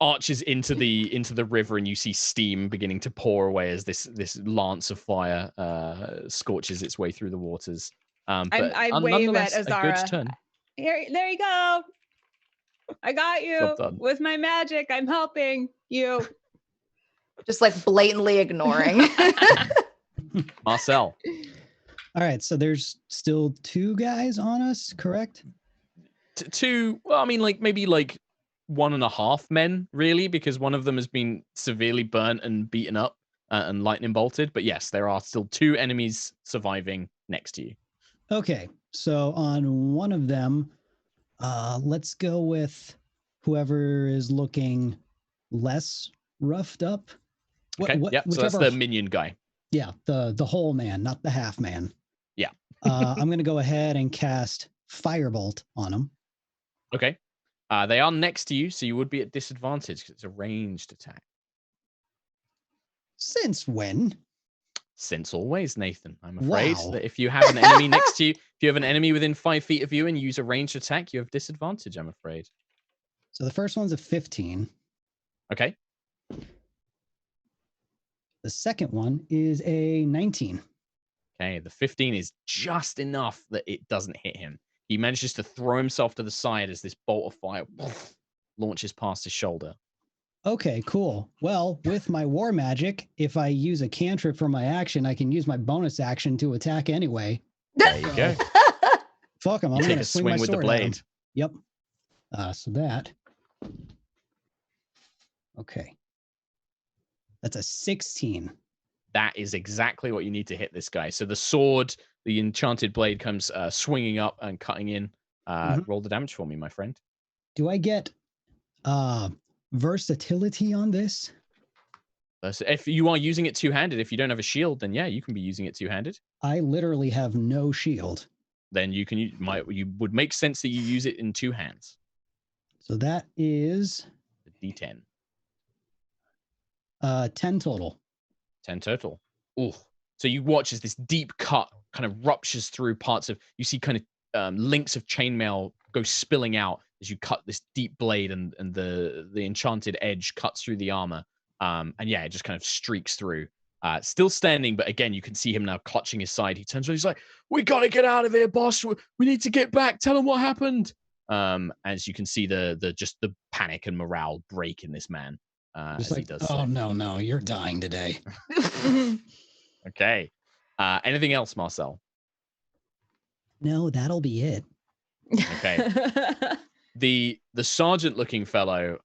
arches into the river, and you see steam beginning to pour away as this lance of fire scorches its way through the waters. I wave at Azara. A good turn. There you go. I got you with my magic. I'm helping you. Just like blatantly ignoring. Marcel. All right, so there's still 2 guys on us, correct? 2. Well, I mean, maybe 1.5 men, really, because one of them has been severely burnt and beaten up and lightning bolted. But yes, there are still 2 enemies surviving next to you. Okay, so on one of them, let's go with whoever is looking less roughed up. Okay, so that's the minion guy. Yeah, the whole man, not the half man. Yeah. I'm going to go ahead and cast Firebolt on him. Okay. They are next to you, so you would be at disadvantage because it's a ranged attack. Since when? Since always, Nathan. I'm afraid that if you have an enemy next to you, if you have an enemy within 5 feet of you and use a ranged attack, you have disadvantage, I'm afraid. So the first one's a 15. Okay. The second one is a 19. Okay, the 15 is just enough that it doesn't hit him. He manages to throw himself to the side as this bolt of fire launches past his shoulder. Okay, cool. Well, with my war magic, if I use a cantrip for my action, I can use my bonus action to attack anyway. There you go. Fuck him. I'm going to swing my with sword the blade. Yep. So that. Okay. That's a 16. That is exactly what you need to hit this guy. So the sword, the enchanted blade comes swinging up and cutting in. Roll the damage for me, my friend. Do I get versatility on this? If you are using it two-handed, if you don't have a shield, then yeah, you can be using it two-handed. I literally have no shield. Then you can you would make sense that you use it in 2 hands. So that is the D10. 10 total. 10 total. Ooh. So you watch as this deep cut kind of ruptures through parts of, you see kind of links of chainmail go spilling out as you cut this deep blade, and the enchanted edge cuts through the armor. And yeah, it just kind of streaks through. Still standing, but again, you can see him now clutching his side. He turns around, he's like, "We gotta get out of here, boss. We need to get back. Tell him what happened." As you can see the panic and morale break in this man. Just like, he does. Oh, no, you're dying today. Okay. Anything else, Marcel? No, that'll be it. Okay. The sergeant-looking fellow,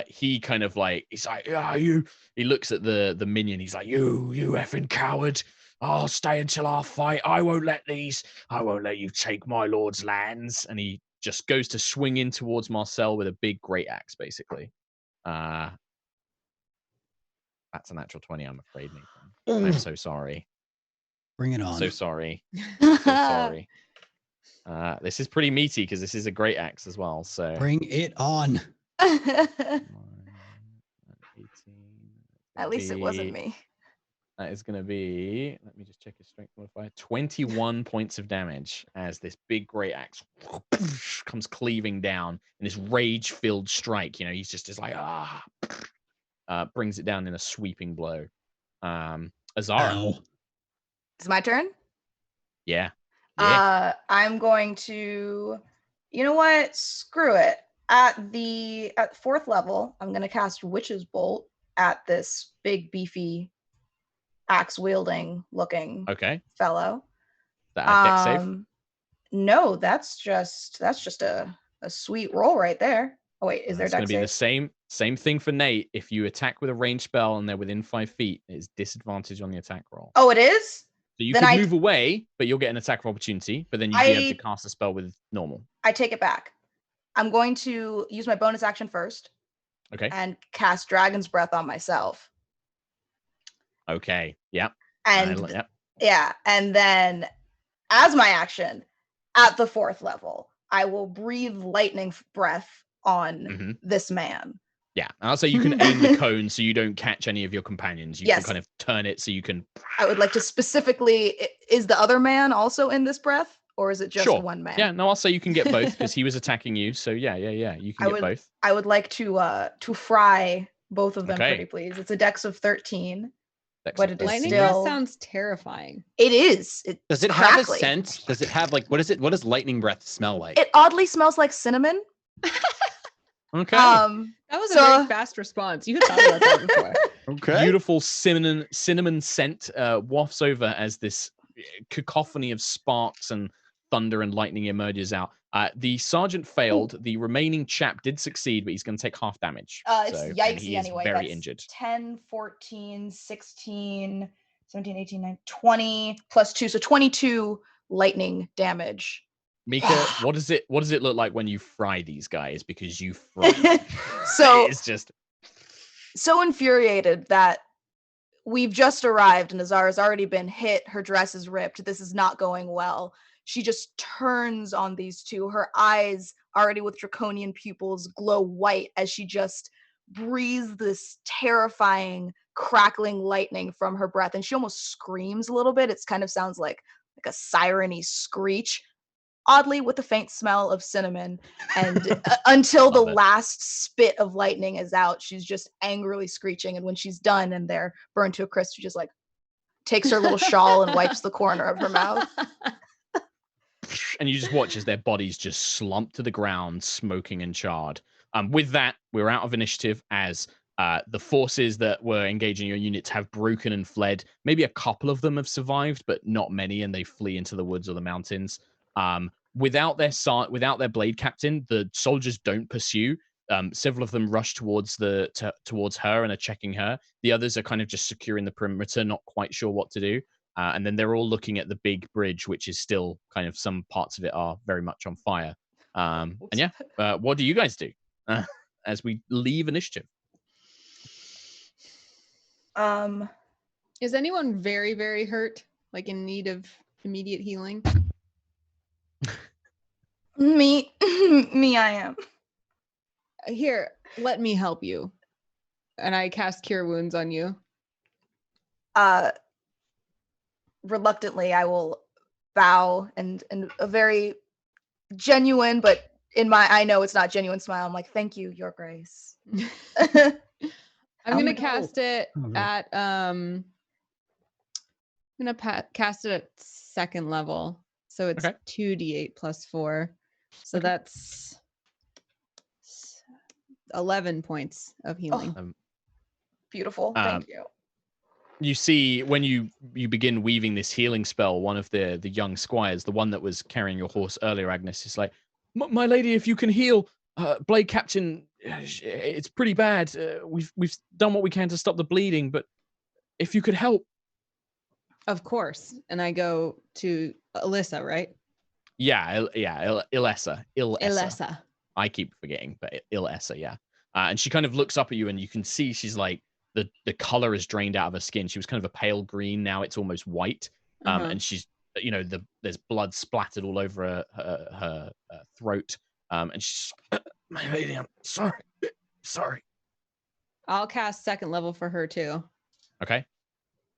he kind of like, he's like, you. He looks at the minion. He's like, you effing coward. I'll stay until our fight. I won't let you take my lord's lands. And he just goes to swing in towards Marcel with a big great axe, basically. That's a natural 20, I'm afraid, Nathan. I'm so sorry. Bring it on. So sorry. So sorry. This is pretty meaty because this is a great axe as well. So Bring it on. At least it wasn't me. That is going to be, let me just check his strength modifier, 21 points of damage as this big great axe comes cleaving down in this rage-filled strike. You know, he's just like, brings it down in a sweeping blow. Azara. Ow. It's my turn? Yeah. I'm going to, you know what? Screw it. At 4th level, I'm going to cast Witch's Bolt at this big, beefy, axe-wielding looking fellow. That dex save? No, that's just a sweet roll right there. Oh wait, is there dex save? It's going to be the same thing for Nate. If you attack with a ranged spell and they're within 5 feet, it's disadvantage on the attack roll. Oh, it is? So you can move away, but you'll get an attack of opportunity, but then you'll be able to cast a spell with normal. I take it back. I'm going to use my bonus action first. Okay. And cast Dragon's Breath on myself. Okay. Yep. And yeah, and then as my action at the 4th level, I will breathe lightning breath on this man. Yeah, and I'll say you can aim the cone so you don't catch any of your companions. You can kind of turn it so you can. I would like to specifically, is the other man also in this breath? Or is it just one man? Yeah, no, I'll say you can get both because he was attacking you. So yeah, you can get both. I would like to fry both of them, pretty please. It's a dex of 13. But it is lightning still... breath sounds terrifying. It is. Does it have a scent? Does it have what does lightning breath smell like? It oddly smells like cinnamon. Okay. That was a very fast response. You had thought about that before. Okay. Beautiful cinnamon scent wafts over as this cacophony of sparks and thunder and lightning emerges out. The sergeant failed. The remaining chap did succeed, but he's going to take half damage. It's yikesy he anyway. Is very That's injured. 10, 14, 16, 17, 18, 19, 20 plus 2. So 22 lightning damage. Mica, what does it look like when you fry these guys? Because you fry them. So it's just so infuriated that we've just arrived and Azara's already been hit. Her dress is ripped. This is not going well. She just turns on these two. Her eyes, already with draconian pupils, glow white as she just breathes this terrifying, crackling lightning from her breath. And she almost screams a little bit. It kind of sounds like a siren-y screech. Oddly, with a faint smell of cinnamon. And until the last spit of lightning is out, she's just angrily screeching. And when she's done and they're burned to a crisp, she just takes her little shawl and wipes the corner of her mouth. And you just watch as their bodies just slump to the ground, smoking and charred. With that, we're out of initiative as the forces that were engaging your units have broken and fled. Maybe a couple of them have survived, but not many, and they flee into the woods or the mountains. Without their blade captain, the soldiers don't pursue. Several of them rush towards her and are checking her. The others are kind of just securing the perimeter, not quite sure what to do. And then they're all looking at the big bridge, which is still kind of, some parts of it are very much on fire. What do you guys do as we leave initiative? Is anyone very, very hurt, like in need of immediate healing? Me, I am. Here, let me help you. And I cast Cure Wounds on you. Reluctantly, I will bow and a very genuine, but I know it's not genuine smile. I'm like, thank you, Your Grace. I'm gonna cast it at cast it at 2nd level. So it's 2d8 plus 4. So that's 11 points of healing. Beautiful. Thank you. You see, when you begin weaving this healing spell, one of the young squires, the one that was carrying your horse earlier, Agnes, is like, my lady, if you can heal, Blade Captain, it's pretty bad. We've done what we can to stop the bleeding, but if you could help. Of course. And I go to Alyssa, right? Yeah, Ilessa. Alyssa. I keep forgetting, but Ilessa, yeah. And she kind of looks up at you, and you can see she's like, the color is drained out of her skin. She was kind of a pale green. Now it's almost white. And she's, there's blood splattered all over her throat. And she's, my lady, I'm sorry. I'll cast second level for her too. Okay.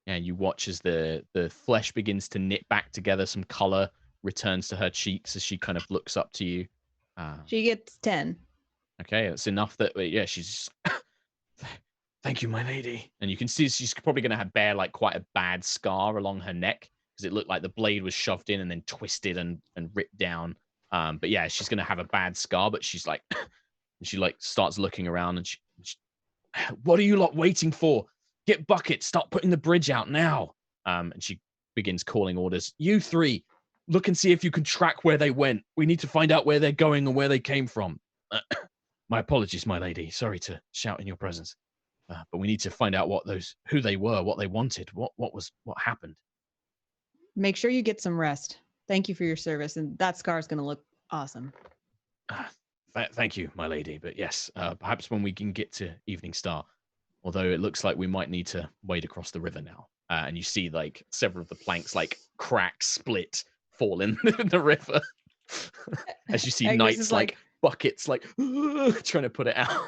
And you watch as the flesh begins to knit back together. Some color returns to her cheeks as she kind of looks up to you. She gets 10. Okay, it's enough that, she's thank you, my lady. And you can see she's probably going to bear like quite a bad scar along her neck because it looked like the blade was shoved in and then twisted and ripped down. But yeah, she's going to have a bad scar, but she's like, she like starts looking around and she, what are you lot waiting for? Get buckets, start putting the bridge out now. And she begins calling orders. You three, look and see if you can track where they went. We need to find out where they're going and where they came from. My apologies, my lady. Sorry to shout in your presence. But we need to find out who they were, what they wanted, what happened. Make sure you get some rest. Thank you for your service, and that scar is going to look awesome. Thank you, my lady. But yes, perhaps when we can get to Eveningstar, although it looks like we might need to wade across the river now. And you see like several of the planks like crack, split, fall in the river. As you see knights like buckets like trying to put it out.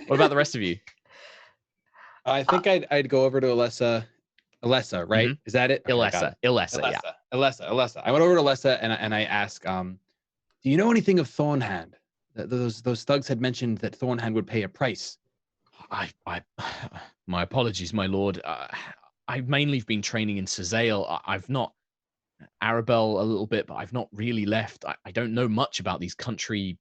What about the rest of you? I think I'd go over to Alessa, right? Mm-hmm. Is that it? Okay, Ilessa, yeah. Alessa. I went over to Alessa and I asked, do you know anything of Thornhand? Those thugs had mentioned that Thornhand would pay a price. My apologies, my lord. I've mainly been training in Sazale. I've not Arabel a little bit, but I've not really left. I don't know much about these country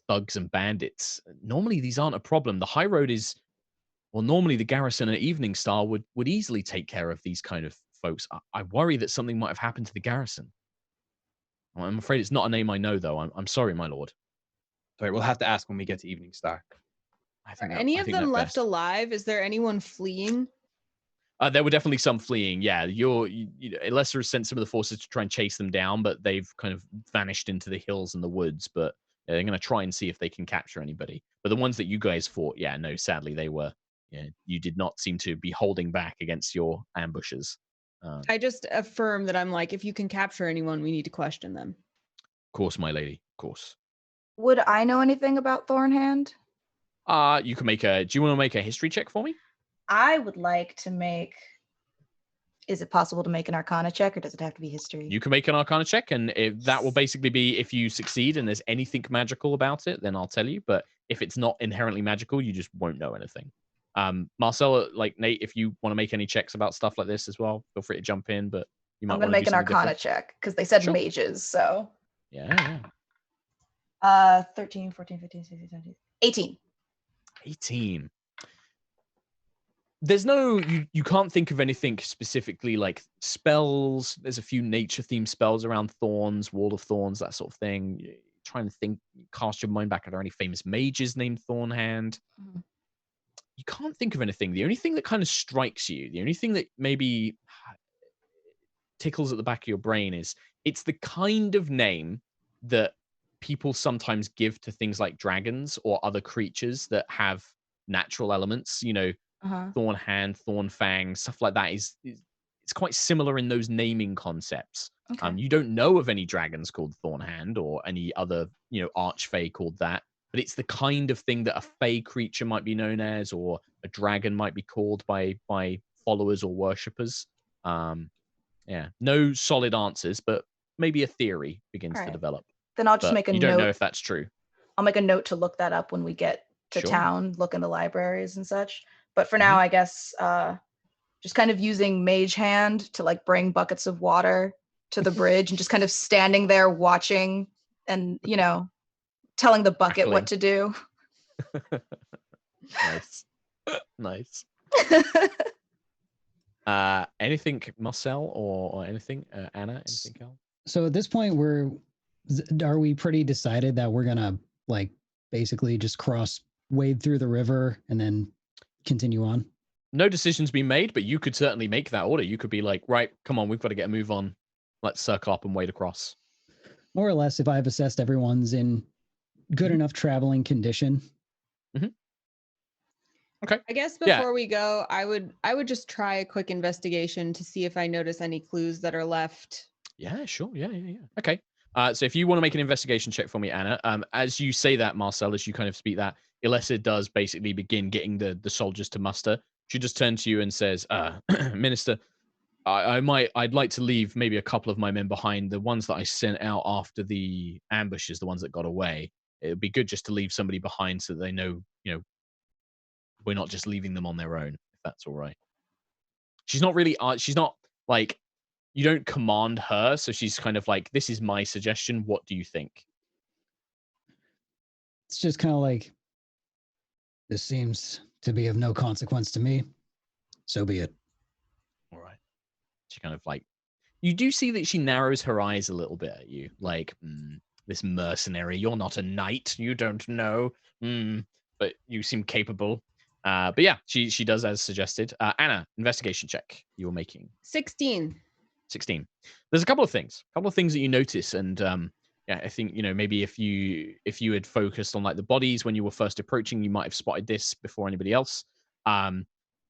thugs and bandits. Normally, these aren't a problem. The high road is, well, normally the garrison at Eveningstar would easily take care of these kind of folks. I worry that something might have happened to the garrison. I'm afraid it's not a name I know, though. I'm sorry, my lord. Sorry, we'll have to ask when we get to Eveningstar. Are any of them left alive? Is there anyone fleeing? There were definitely some fleeing. Yeah, Lesser has sent some of the forces to try and chase them down, but they've kind of vanished into the hills and the woods. But they're going to try and see if they can capture anybody. But the ones that you guys fought, yeah, no, sadly they were. Yeah, you did not seem to be holding back against your ambushes. I just affirm that I'm like, if you can capture anyone, we need to question them. Of course, my lady. Of course. Would I know anything about Thornhand? You can make a. Do you want to make a history check for me? I would like to make. Is it possible to make an Arcana check, or does it have to be history? You can make an Arcana check, and that will basically be if you succeed and there's anything magical about it, then I'll tell you. But if it's not inherently magical, you just won't know anything. Marcel, like Nate, if you want to make any checks about stuff like this as well, feel free to jump in. But you might. I'm gonna make an Arcana check because they said mages, so. Yeah. 13, 14, 15, 16, 17, 18. 18. There's no, you can't think of anything specifically like spells. There's a few nature themed spells around thorns, wall of thorns, that sort of thing. You're trying to think, cast your mind back. Are there any famous mages named Thornhand? Mm-hmm. You can't think of anything. The only thing that kind of strikes you, the only thing that maybe tickles at the back of your brain is it's the kind of name that people sometimes give to things like dragons or other creatures that have natural elements, Thorn Hand, Thorn Fang, stuff like that it's quite similar in those naming concepts. Okay. You don't know of any dragons called Thorn Hand or any other, archfey called that, but it's the kind of thing that a fey creature might be known as, or a dragon might be called by followers or worshippers. No solid answers, but maybe a theory begins to develop. Then I'll just make a note. You don't know if that's true. I'll make a note to look that up when we get to town, look in the libraries and such. But for now, I guess just kind of using Mage Hand to like bring buckets of water to the bridge and just kind of standing there watching and, telling the bucket what to do. Nice. Anything, Marcel or anything, Anna? Anything else? So at this point, are we pretty decided that we're gonna like basically just wade through the river and then continue on? No decision's been made, but you could certainly make that order. You could be like, right, come on, we've got to get a move on. Let's circle up and wade across. More or less, if I've assessed everyone's in good enough traveling condition. Okay. I guess before we go, I would just try a quick investigation to see if I notice any clues that are left. Yeah, sure. Yeah. Okay. So if you want to make an investigation check for me, Anna, as you say that, Marcel, as you kind of speak that, Ilessa does basically begin getting the soldiers to muster. She just turns to you and says, Minister, I'd like to leave maybe a couple of my men behind. The ones that I sent out after the ambushes, the ones that got away. It would be good just to leave somebody behind so that they know, we're not just leaving them on their own, if that's all right. She's not really, she's not like, you don't command her. So she's kind of like, this is my suggestion. What do you think? It's just kind of like, this seems to be of no consequence to me. So be it. All right. She kind of like, you do see that she narrows her eyes a little bit at you. Like, this mercenary, you're not a knight. You don't know. But you seem capable. But yeah, she does as suggested. Anna, investigation check you were making. 16. There's a couple of things that you notice, and yeah, I think maybe if you had focused on like the bodies when you were first approaching, you might have spotted this before anybody else.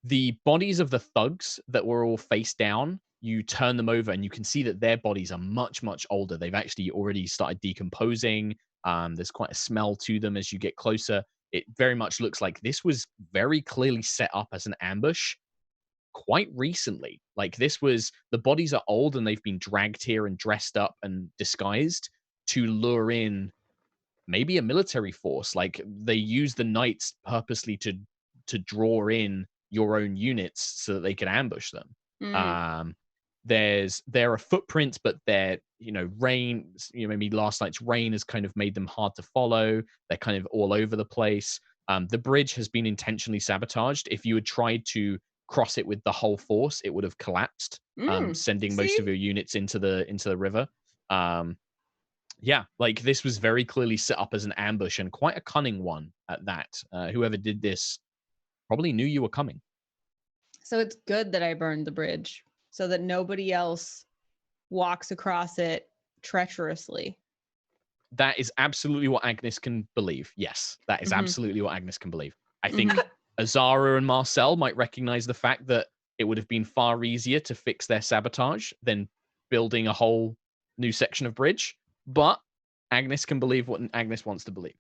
The bodies of the thugs that were all face down, you turn them over and you can see that their bodies are much older. They've actually already started decomposing. There's quite a smell to them as you get closer. It very much looks like this was very clearly set up as an ambush quite recently. Like the bodies are old and they've been dragged here and dressed up and disguised to lure in maybe a military force. Like they use the knights purposely to draw in your own units so that they can ambush them. There are footprints, but they're rain, maybe last night's rain has kind of made them hard to follow. They're kind of all over the place. The bridge has been intentionally sabotaged. If you had tried to cross it with the whole force, it would have collapsed, sending most of your units into the river. Yeah, like this was very clearly set up as an ambush, and quite a cunning one at that. Whoever did this probably knew you were coming. So it's good that I burned the bridge so that nobody else walks across it treacherously. That is absolutely what Agnis can believe. Yes, that is absolutely what Agnis can believe. I think Azara and Marcel might recognize the fact that it would have been far easier to fix their sabotage than building a whole new section of bridge. But Agnis can believe what Agnis wants to believe.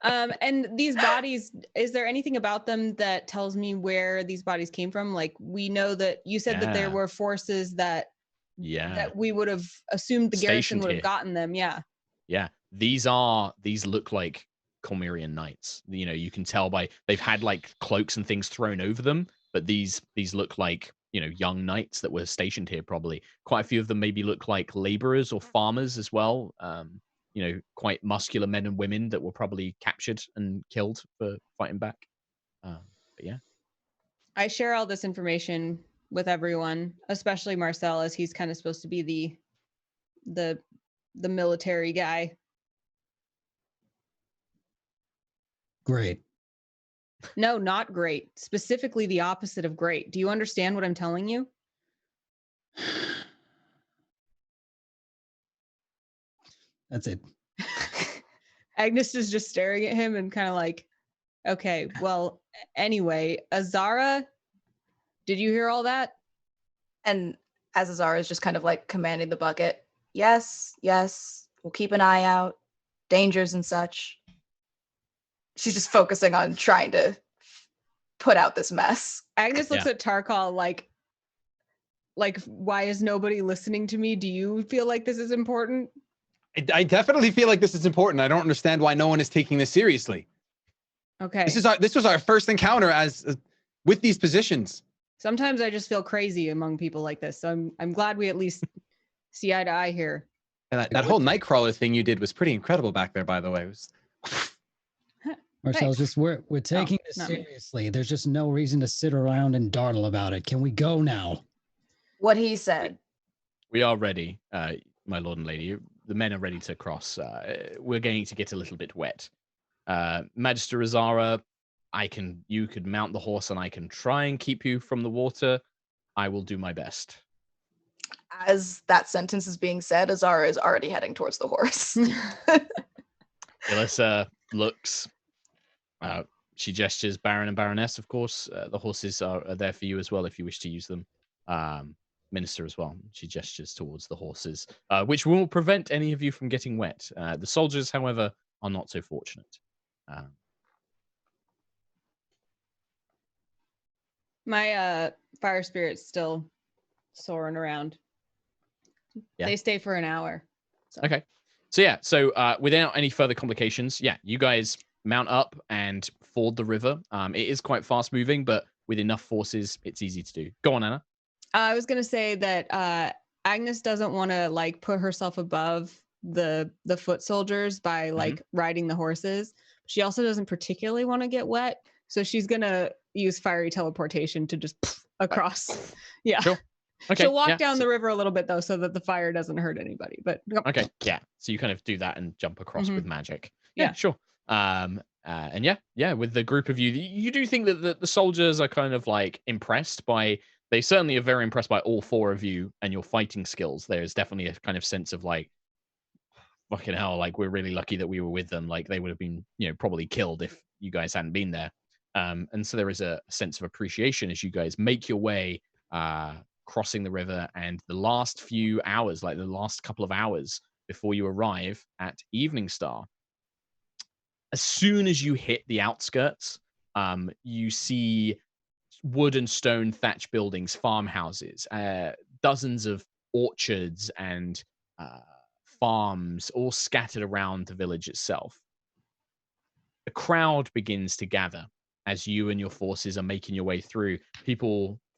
And these bodies, is there anything about them that tells me where these bodies came from? Like, we know that you said that there were forces that we would have assumed the garrison would have gotten them. These look like Cormyrean knights. You can tell by they've had like cloaks and things thrown over them, but these look like young knights that were stationed here. Probably quite a few of them maybe look like laborers or farmers as well. Quite muscular men and women that were probably captured and killed for fighting back. But yeah, I share all this information with everyone, especially Marcel, as he's kind of supposed to be the military guy. Great. No, not great. Specifically the opposite of great. Do you understand what I'm telling you? That's it. Agnis is just staring at him and kind of like, okay, well, anyway, Azara, did you hear all that? And as Azara is just kind of like commanding the bucket, yes, we'll keep an eye out, dangers and such. She's just focusing on trying to put out this mess. Agnis looks at Tarkhal like, why is nobody listening to me? Do you feel like this is important? I definitely feel like this is important. I don't understand why no one is taking this seriously. Okay. This was our first encounter with these positions. Sometimes I just feel crazy among people like this. So I'm glad we at least see eye to eye here. And that whole Nightcrawler thing you did was pretty incredible back there, by the way. Marcel's Thanks. just we're taking this not me. seriously. There's just no reason to sit around and dawdle about it. Can we go now? What he said. We are ready, my lord and lady. The men are ready to cross. We're going to get a little bit wet. Magister Azara, you could mount the horse and I can try and keep you from the water. I will do my best. As that sentence is being said, Azara is already heading towards the horse. Alyssa looks. She gestures, Baron and Baroness, of course. The horses are there for you as well if you wish to use them. Minister as well. She gestures towards the horses, which will prevent any of you from getting wet. The soldiers, however, are not so fortunate. My fire spirit's still soaring around. Yeah. They stay for an hour. So. Okay. So without any further complications, you guys mount up and ford the river. It is quite fast moving, but with enough forces, it's easy to do. Go on, Anna. I was gonna say that Agnes doesn't want to like put herself above the foot soldiers by like riding the horses. She also doesn't particularly want to get wet, so she's gonna use fiery teleportation to just across. Yeah. Sure. Okay. She'll walk down the river a little bit though, so that the fire doesn't hurt anybody. But okay, yeah. So you kind of do that and jump across with magic. Yeah, sure. And with the group of you, you do think that the soldiers are kind of like impressed by. They certainly are very impressed by all four of you and your fighting skills. There's definitely a kind of sense of like, fucking hell, like we're really lucky that we were with them. Like they would have been, probably killed if you guys hadn't been there. And so there is a sense of appreciation as you guys make your way, crossing the river, and the last few hours, like the last couple of hours before you arrive at Eveningstar. As soon as you hit the outskirts, you see wood and stone thatch buildings, farmhouses, dozens of orchards and farms all scattered around the village itself. A crowd begins to gather as you and your forces are making your way through.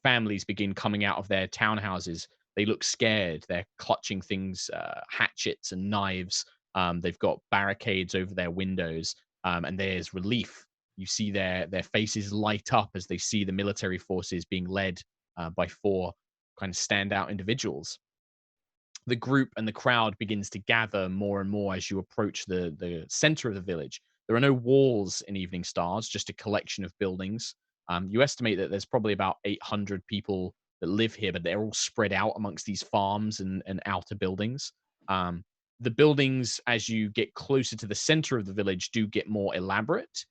Families begin coming out of their townhouses. They look scared. They're clutching things, hatchets and knives. They've got barricades over their windows, and there's relief. You see their faces light up as they see the military forces being led by four kind of standout individuals. The group and the crowd begins to gather more and more as you approach the center of the village. There are no walls in Eveningstar, just a collection of buildings. You estimate that there's probably about 800 people that live here, but they're all spread out amongst these farms and outer buildings. The buildings, as you get closer to the center of the village, do get more elaborate,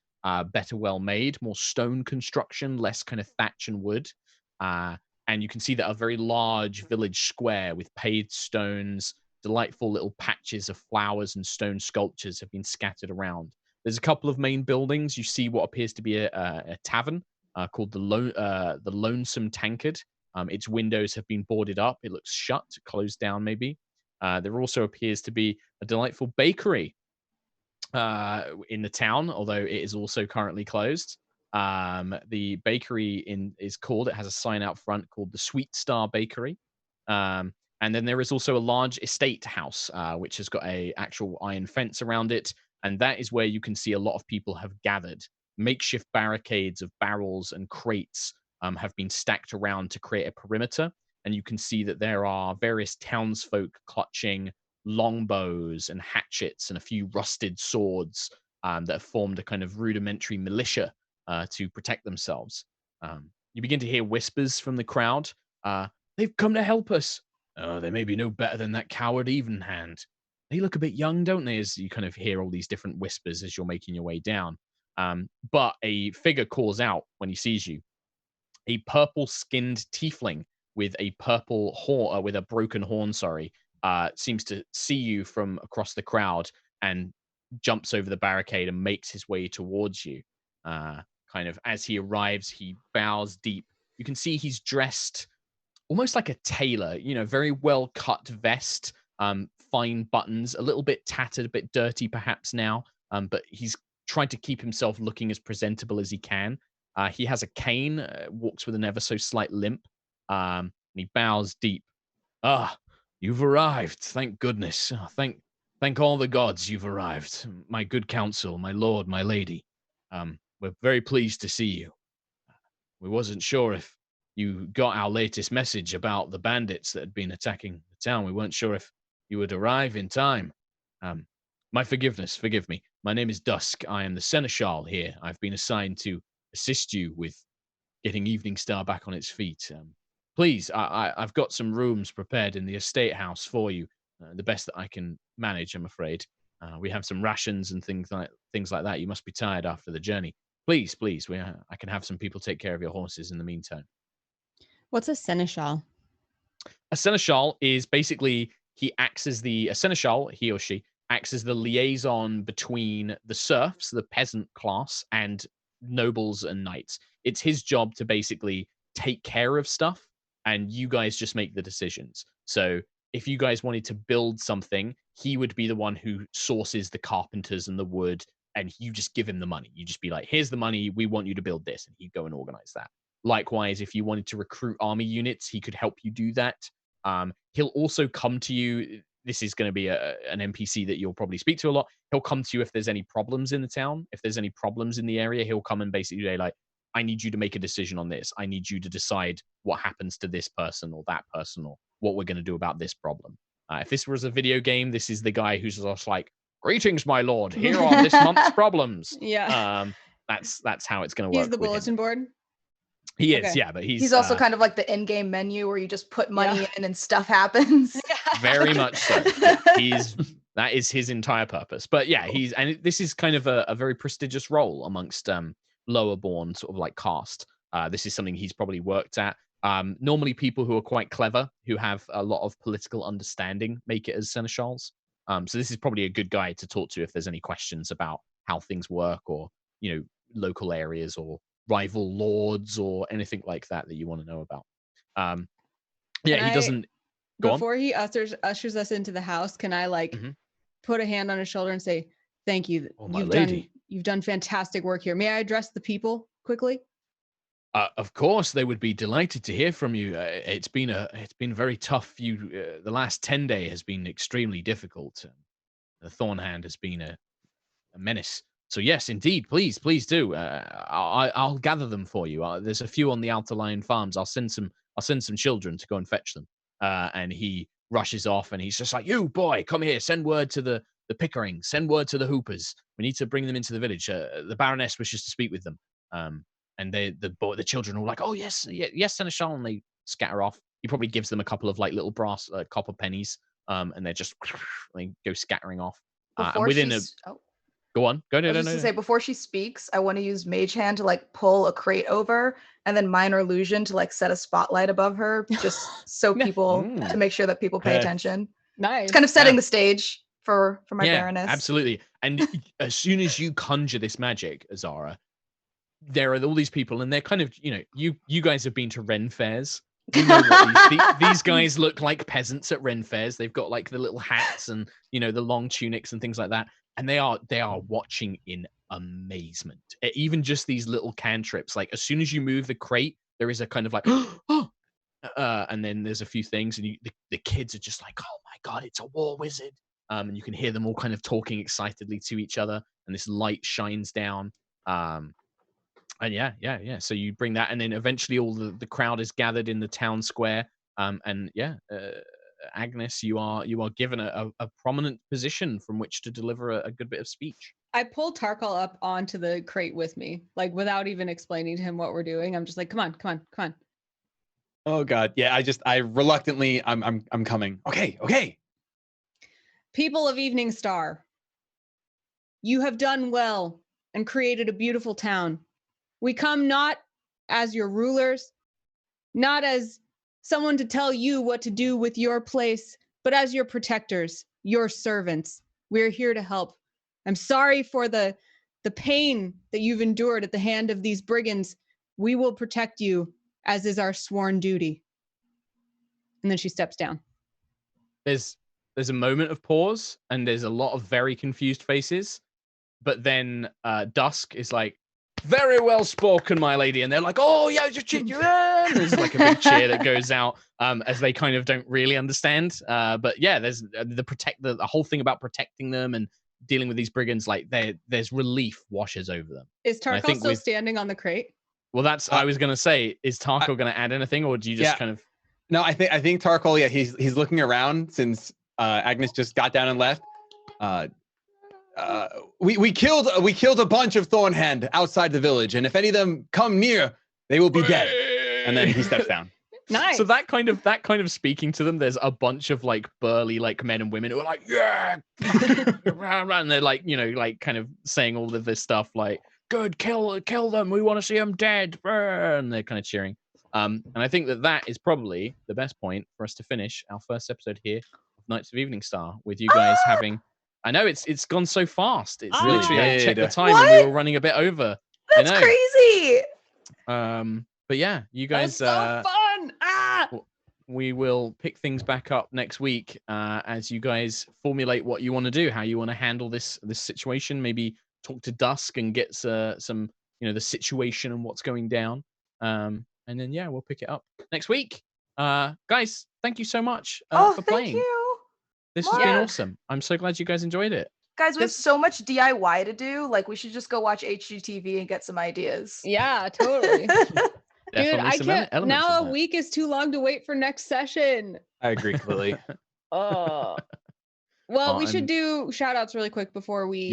better well made, more stone construction, less kind of thatch and wood. And you can see that a very large village square with paved stones, delightful little patches of flowers and stone sculptures have been scattered around. There's a couple of main buildings. You see what appears to be a tavern called the Lonesome Tankard. Its windows have been boarded up. It looks shut, closed down maybe. There also appears to be a delightful bakery in the town, although it is also currently closed. The bakery it has a sign out front called the Sweet Star Bakery. And then there is also a large estate house, which has got a actual iron fence around it. And that is where you can see a lot of people have gathered. Makeshift barricades of barrels and crates have been stacked around to create a perimeter. And you can see that there are various townsfolk clutching longbows and hatchets and a few rusted swords that have formed a kind of rudimentary militia to protect themselves. You begin to hear whispers from the crowd. They've come to help us. Oh, they may be no better than that coward Evenhand. They look a bit young, don't they? As you kind of hear all these different whispers as you're making your way down. But a figure calls out when he sees you. A purple-skinned tiefling with a purple horn, with a broken horn, seems to see you from across the crowd and jumps over the barricade and makes his way towards you. Kind of as he arrives, he bows deep. You can see he's dressed almost like a tailor, very well cut vest, fine buttons, a little bit tattered, a bit dirty perhaps now, but he's trying to keep himself looking as presentable as he can. He has a cane, walks with an ever so slight limp, and he bows deep. Ah, you've arrived. Thank goodness. Thank all the gods you've arrived. My good counsel, my lord, my lady. We're very pleased to see you. We wasn't sure if you got our latest message about the bandits that had been attacking the town. We weren't sure if you would arrive in time. My forgiveness, forgive me. My name is Dusk. I am the Seneschal here. I've been assigned to assist you with getting Eveningstar back on its feet. Please, I've got some rooms prepared in the estate house for you, the best that I can manage, I'm afraid. We have some rations and things like that. You must be tired after the journey. Please, I can have some people take care of your horses in the meantime. What's a seneschal? A seneschal is basically a seneschal, he or she, acts as the liaison between the serfs, the peasant class, and nobles and knights. It's his job to basically take care of stuff, and you guys just make the decisions. So if you guys wanted to build something, he would be the one who sources the carpenters and the wood, and you just give him the money. You just be like, here's the money, we want you to build this, and he'd go and organize that. Likewise, if you wanted to recruit army units, he could help you do that. He'll also come to you. This is going to be an NPC that you'll probably speak to a lot. He'll come to you if there's any problems in the town. If there's any problems in the area, he'll come and basically say, like, I need you to make a decision on this. I need you to decide what happens to this person or that person, or what we're going to do about this problem. If this was a video game, this is the guy who's just like, greetings, my lord. Here are this month's problems. Yeah. That's how it's going to work. He's the bulletin board. He is, Okay. yeah, but He's also kind of like the in-game menu where you just put money in and stuff happens. very much so. Yeah, that is his entire purpose. But yeah, this is kind of a very prestigious role amongst lower born sort of like caste. This is something he's probably worked at. Normally people who are quite clever, who have a lot of political understanding, make it as seneschals. So this is probably a good guy to talk to if there's any questions about how things work, or, you know, local areas or rival lords or anything like that you want to know about. He doesn't go before on. He ushers us into the house. Can I put a hand on his shoulder and say, thank you. Oh, my lady. You've done fantastic work here. May I address the people quickly? Of course, they would be delighted to hear from you. It's been very tough. The last 10 days has been extremely difficult. The Thornhand has been a menace. So yes, indeed, please do. I'll gather them for you. There's a few on the Outer Line farms. I'll send some children to go and fetch them. And he rushes off, and he's just like, "You boy, come here. Send word to the Pickering. Send word to the Hoopers. We need to bring them into the village. The Baroness wishes to speak with them." And the children are all like, "Oh yes, Seneschal," and they scatter off. He probably gives them a couple of like little brass copper pennies, and they're just they go scattering off. And within go on, go no. To say, before she speaks, I want to use Mage Hand to like pull a crate over, and then Minor Illusion to like set a spotlight above her, just so people to make sure that people pay attention. Nice. It's kind of setting the stage for my Baroness. Absolutely. And as soon as you conjure this magic, Azara, there are all these people, and they're kind of, you know, you guys have been to Ren fairs. You know what these guys look like peasants at Ren fairs. They've got like the little hats and, you know, the long tunics and things like that. And they are watching in amazement. Even just these little cantrips. Like as soon as you move the crate, there is a kind of like, oh, and then there's a few things, and the kids are just like, oh my god, it's a war wizard. And you can hear them all kind of talking excitedly to each other, and this light shines down. And yeah. So you bring that, and then eventually all the crowd is gathered in the town square. Agnes, you are given a prominent position from which to deliver a good bit of speech. I pull Tarkhal up onto the crate with me, like without even explaining to him what we're doing. I'm just like, come on. Oh god, yeah. I reluctantly, I'm coming. Okay. People of Eveningstar, you have done well and created a beautiful town. We come not as your rulers, not as someone to tell you what to do with your place, but as your protectors, your servants. We're here to help. I'm sorry for the pain that you've endured at the hand of these brigands. We will protect you, as is our sworn duty. And then she steps down. There's a moment of pause, and there's a lot of very confused faces. But then Dusk is like, very well spoken, my lady. And they're like, oh, yeah, there's like a big cheer that goes out as they kind of don't really understand. But yeah, there's the whole thing about protecting them and dealing with these brigands, like there's relief washes over them. Is And I Tarkhal think still with- standing on the crate? Well, that's I was gonna say, is Tarkhal gonna add anything, or do you just kind of? No, I think Tarkhal, yeah, he's looking around since Agnis just got down and left. We killed a bunch of Thornhand outside the village, and if any of them come near, they will be dead. And then he steps down. Nice. So that kind of speaking to them, there's a bunch of like burly like men and women who are like, yeah, and they're like, you know, like kind of saying all of this stuff like, good, kill them, we want to see them dead, and they're kind of cheering. And I think that is probably the best point for us to finish our first episode here of Knights of Eveningstar, with you guys having. I know it's gone so fast. It's literally I checked the time and we were running a bit over. That's crazy. But yeah, you guys. That's so fun. We will pick things back up next week as you guys formulate what you want to do, how you want to handle this situation. Maybe talk to Dusk and get some, you know, the situation and what's going down. And then yeah, we'll pick it up next week. Guys, thank you so much for playing. Thank you. This has been awesome. I'm so glad you guys enjoyed it. Guys, we have so much DIY to do. Like, we should just go watch HGTV and get some ideas. Yeah, totally. Dude, I can't. Now a week. week is too long to wait for next session. I agree completely. Oh. Well, we should do shout outs really quick before we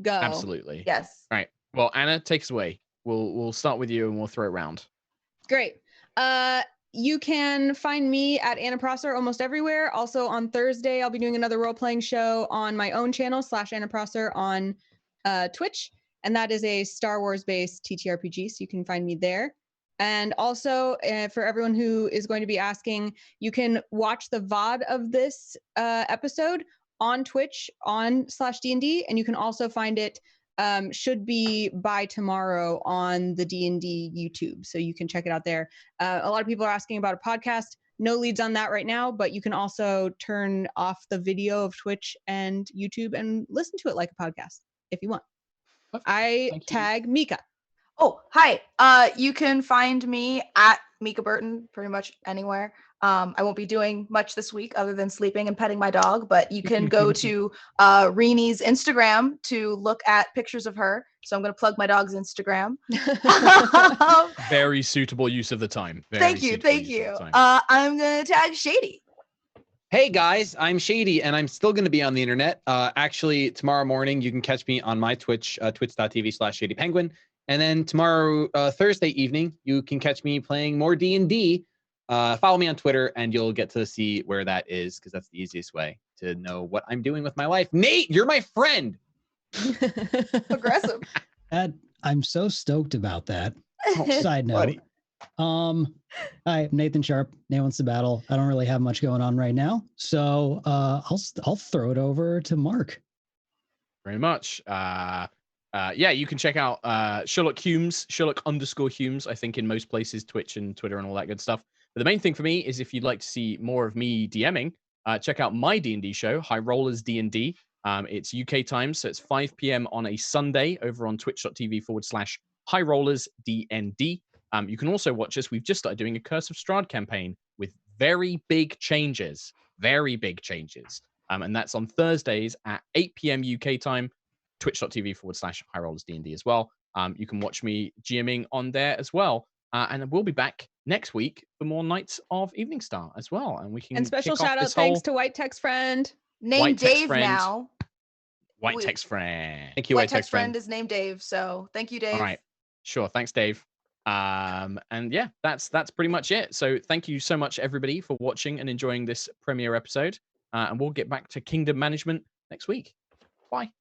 go. Absolutely. Yes. All right. Well, Anna, take us away. We'll start with you and we'll throw it around. Great. You can find me at Anna Prosser almost everywhere. Also on Thursday, I'll be doing another role-playing show on my own channel /Anna Prosser on Twitch. And that is a Star Wars-based TTRPG, so you can find me there. And also, for everyone who is going to be asking, you can watch the VOD of this episode on Twitch on /D&D, and you can also find it, should be by tomorrow on the D&D YouTube, so you can check it out there. A lot of people are asking about a podcast. No leads on that right now, but you can also turn off the video of Twitch and YouTube and listen to it like a podcast if you want. I tag Mica. Oh, hi. You can find me at Mica Burton pretty much anywhere. I won't be doing much this week other than sleeping and petting my dog, but you can go to Reenie's Instagram to look at pictures of her. So I'm going to plug my dog's Instagram. Very suitable use of the time. Thank you. I'm going to tag Shady. Hey guys, I'm Shady, and I'm still going to be on the internet. Actually, tomorrow morning, you can catch me on my Twitch, twitch.tv/ShadyPenguinn. And then tomorrow, Thursday evening, you can catch me playing more D&D. Follow me on Twitter, and you'll get to see where that is, because that's the easiest way to know what I'm doing with my life. Nate, you're my friend. Aggressive. I'm so stoked about that. Side note. Buddy. Hi, I'm Nathan Sharp. NateWantsToBattle. I don't really have much going on right now, so I'll throw it over to Mark. Very much. Yeah, you can check out SherlockHulmes, Sherlock_Hulmes, I think in most places, Twitch and Twitter and all that good stuff. But the main thing for me is if you'd like to see more of me DMing, check out my D&D show, High Rollers D&D. It's UK time, so it's 5 p.m. on a Sunday over on twitch.tv/High Rollers DND. You can also watch us. We've just started doing a Curse of Strahd campaign with very big changes. And that's on Thursdays at 8 p.m. UK time. Twitch.tv/High Rollers D&D as well. You can watch me GMing on there as well. And we'll be back next week for more Knights of Eveningstar as well. And we can special shout out thanks to White Text Friend. Named Dave now. White Text Friend. Thank you, White Text Friend is named Dave. So thank you, Dave. All right. Sure. Thanks, Dave. And yeah, that's pretty much it. So thank you so much, everybody, for watching and enjoying this premiere episode. And we'll get back to Kingdom Management next week. Bye.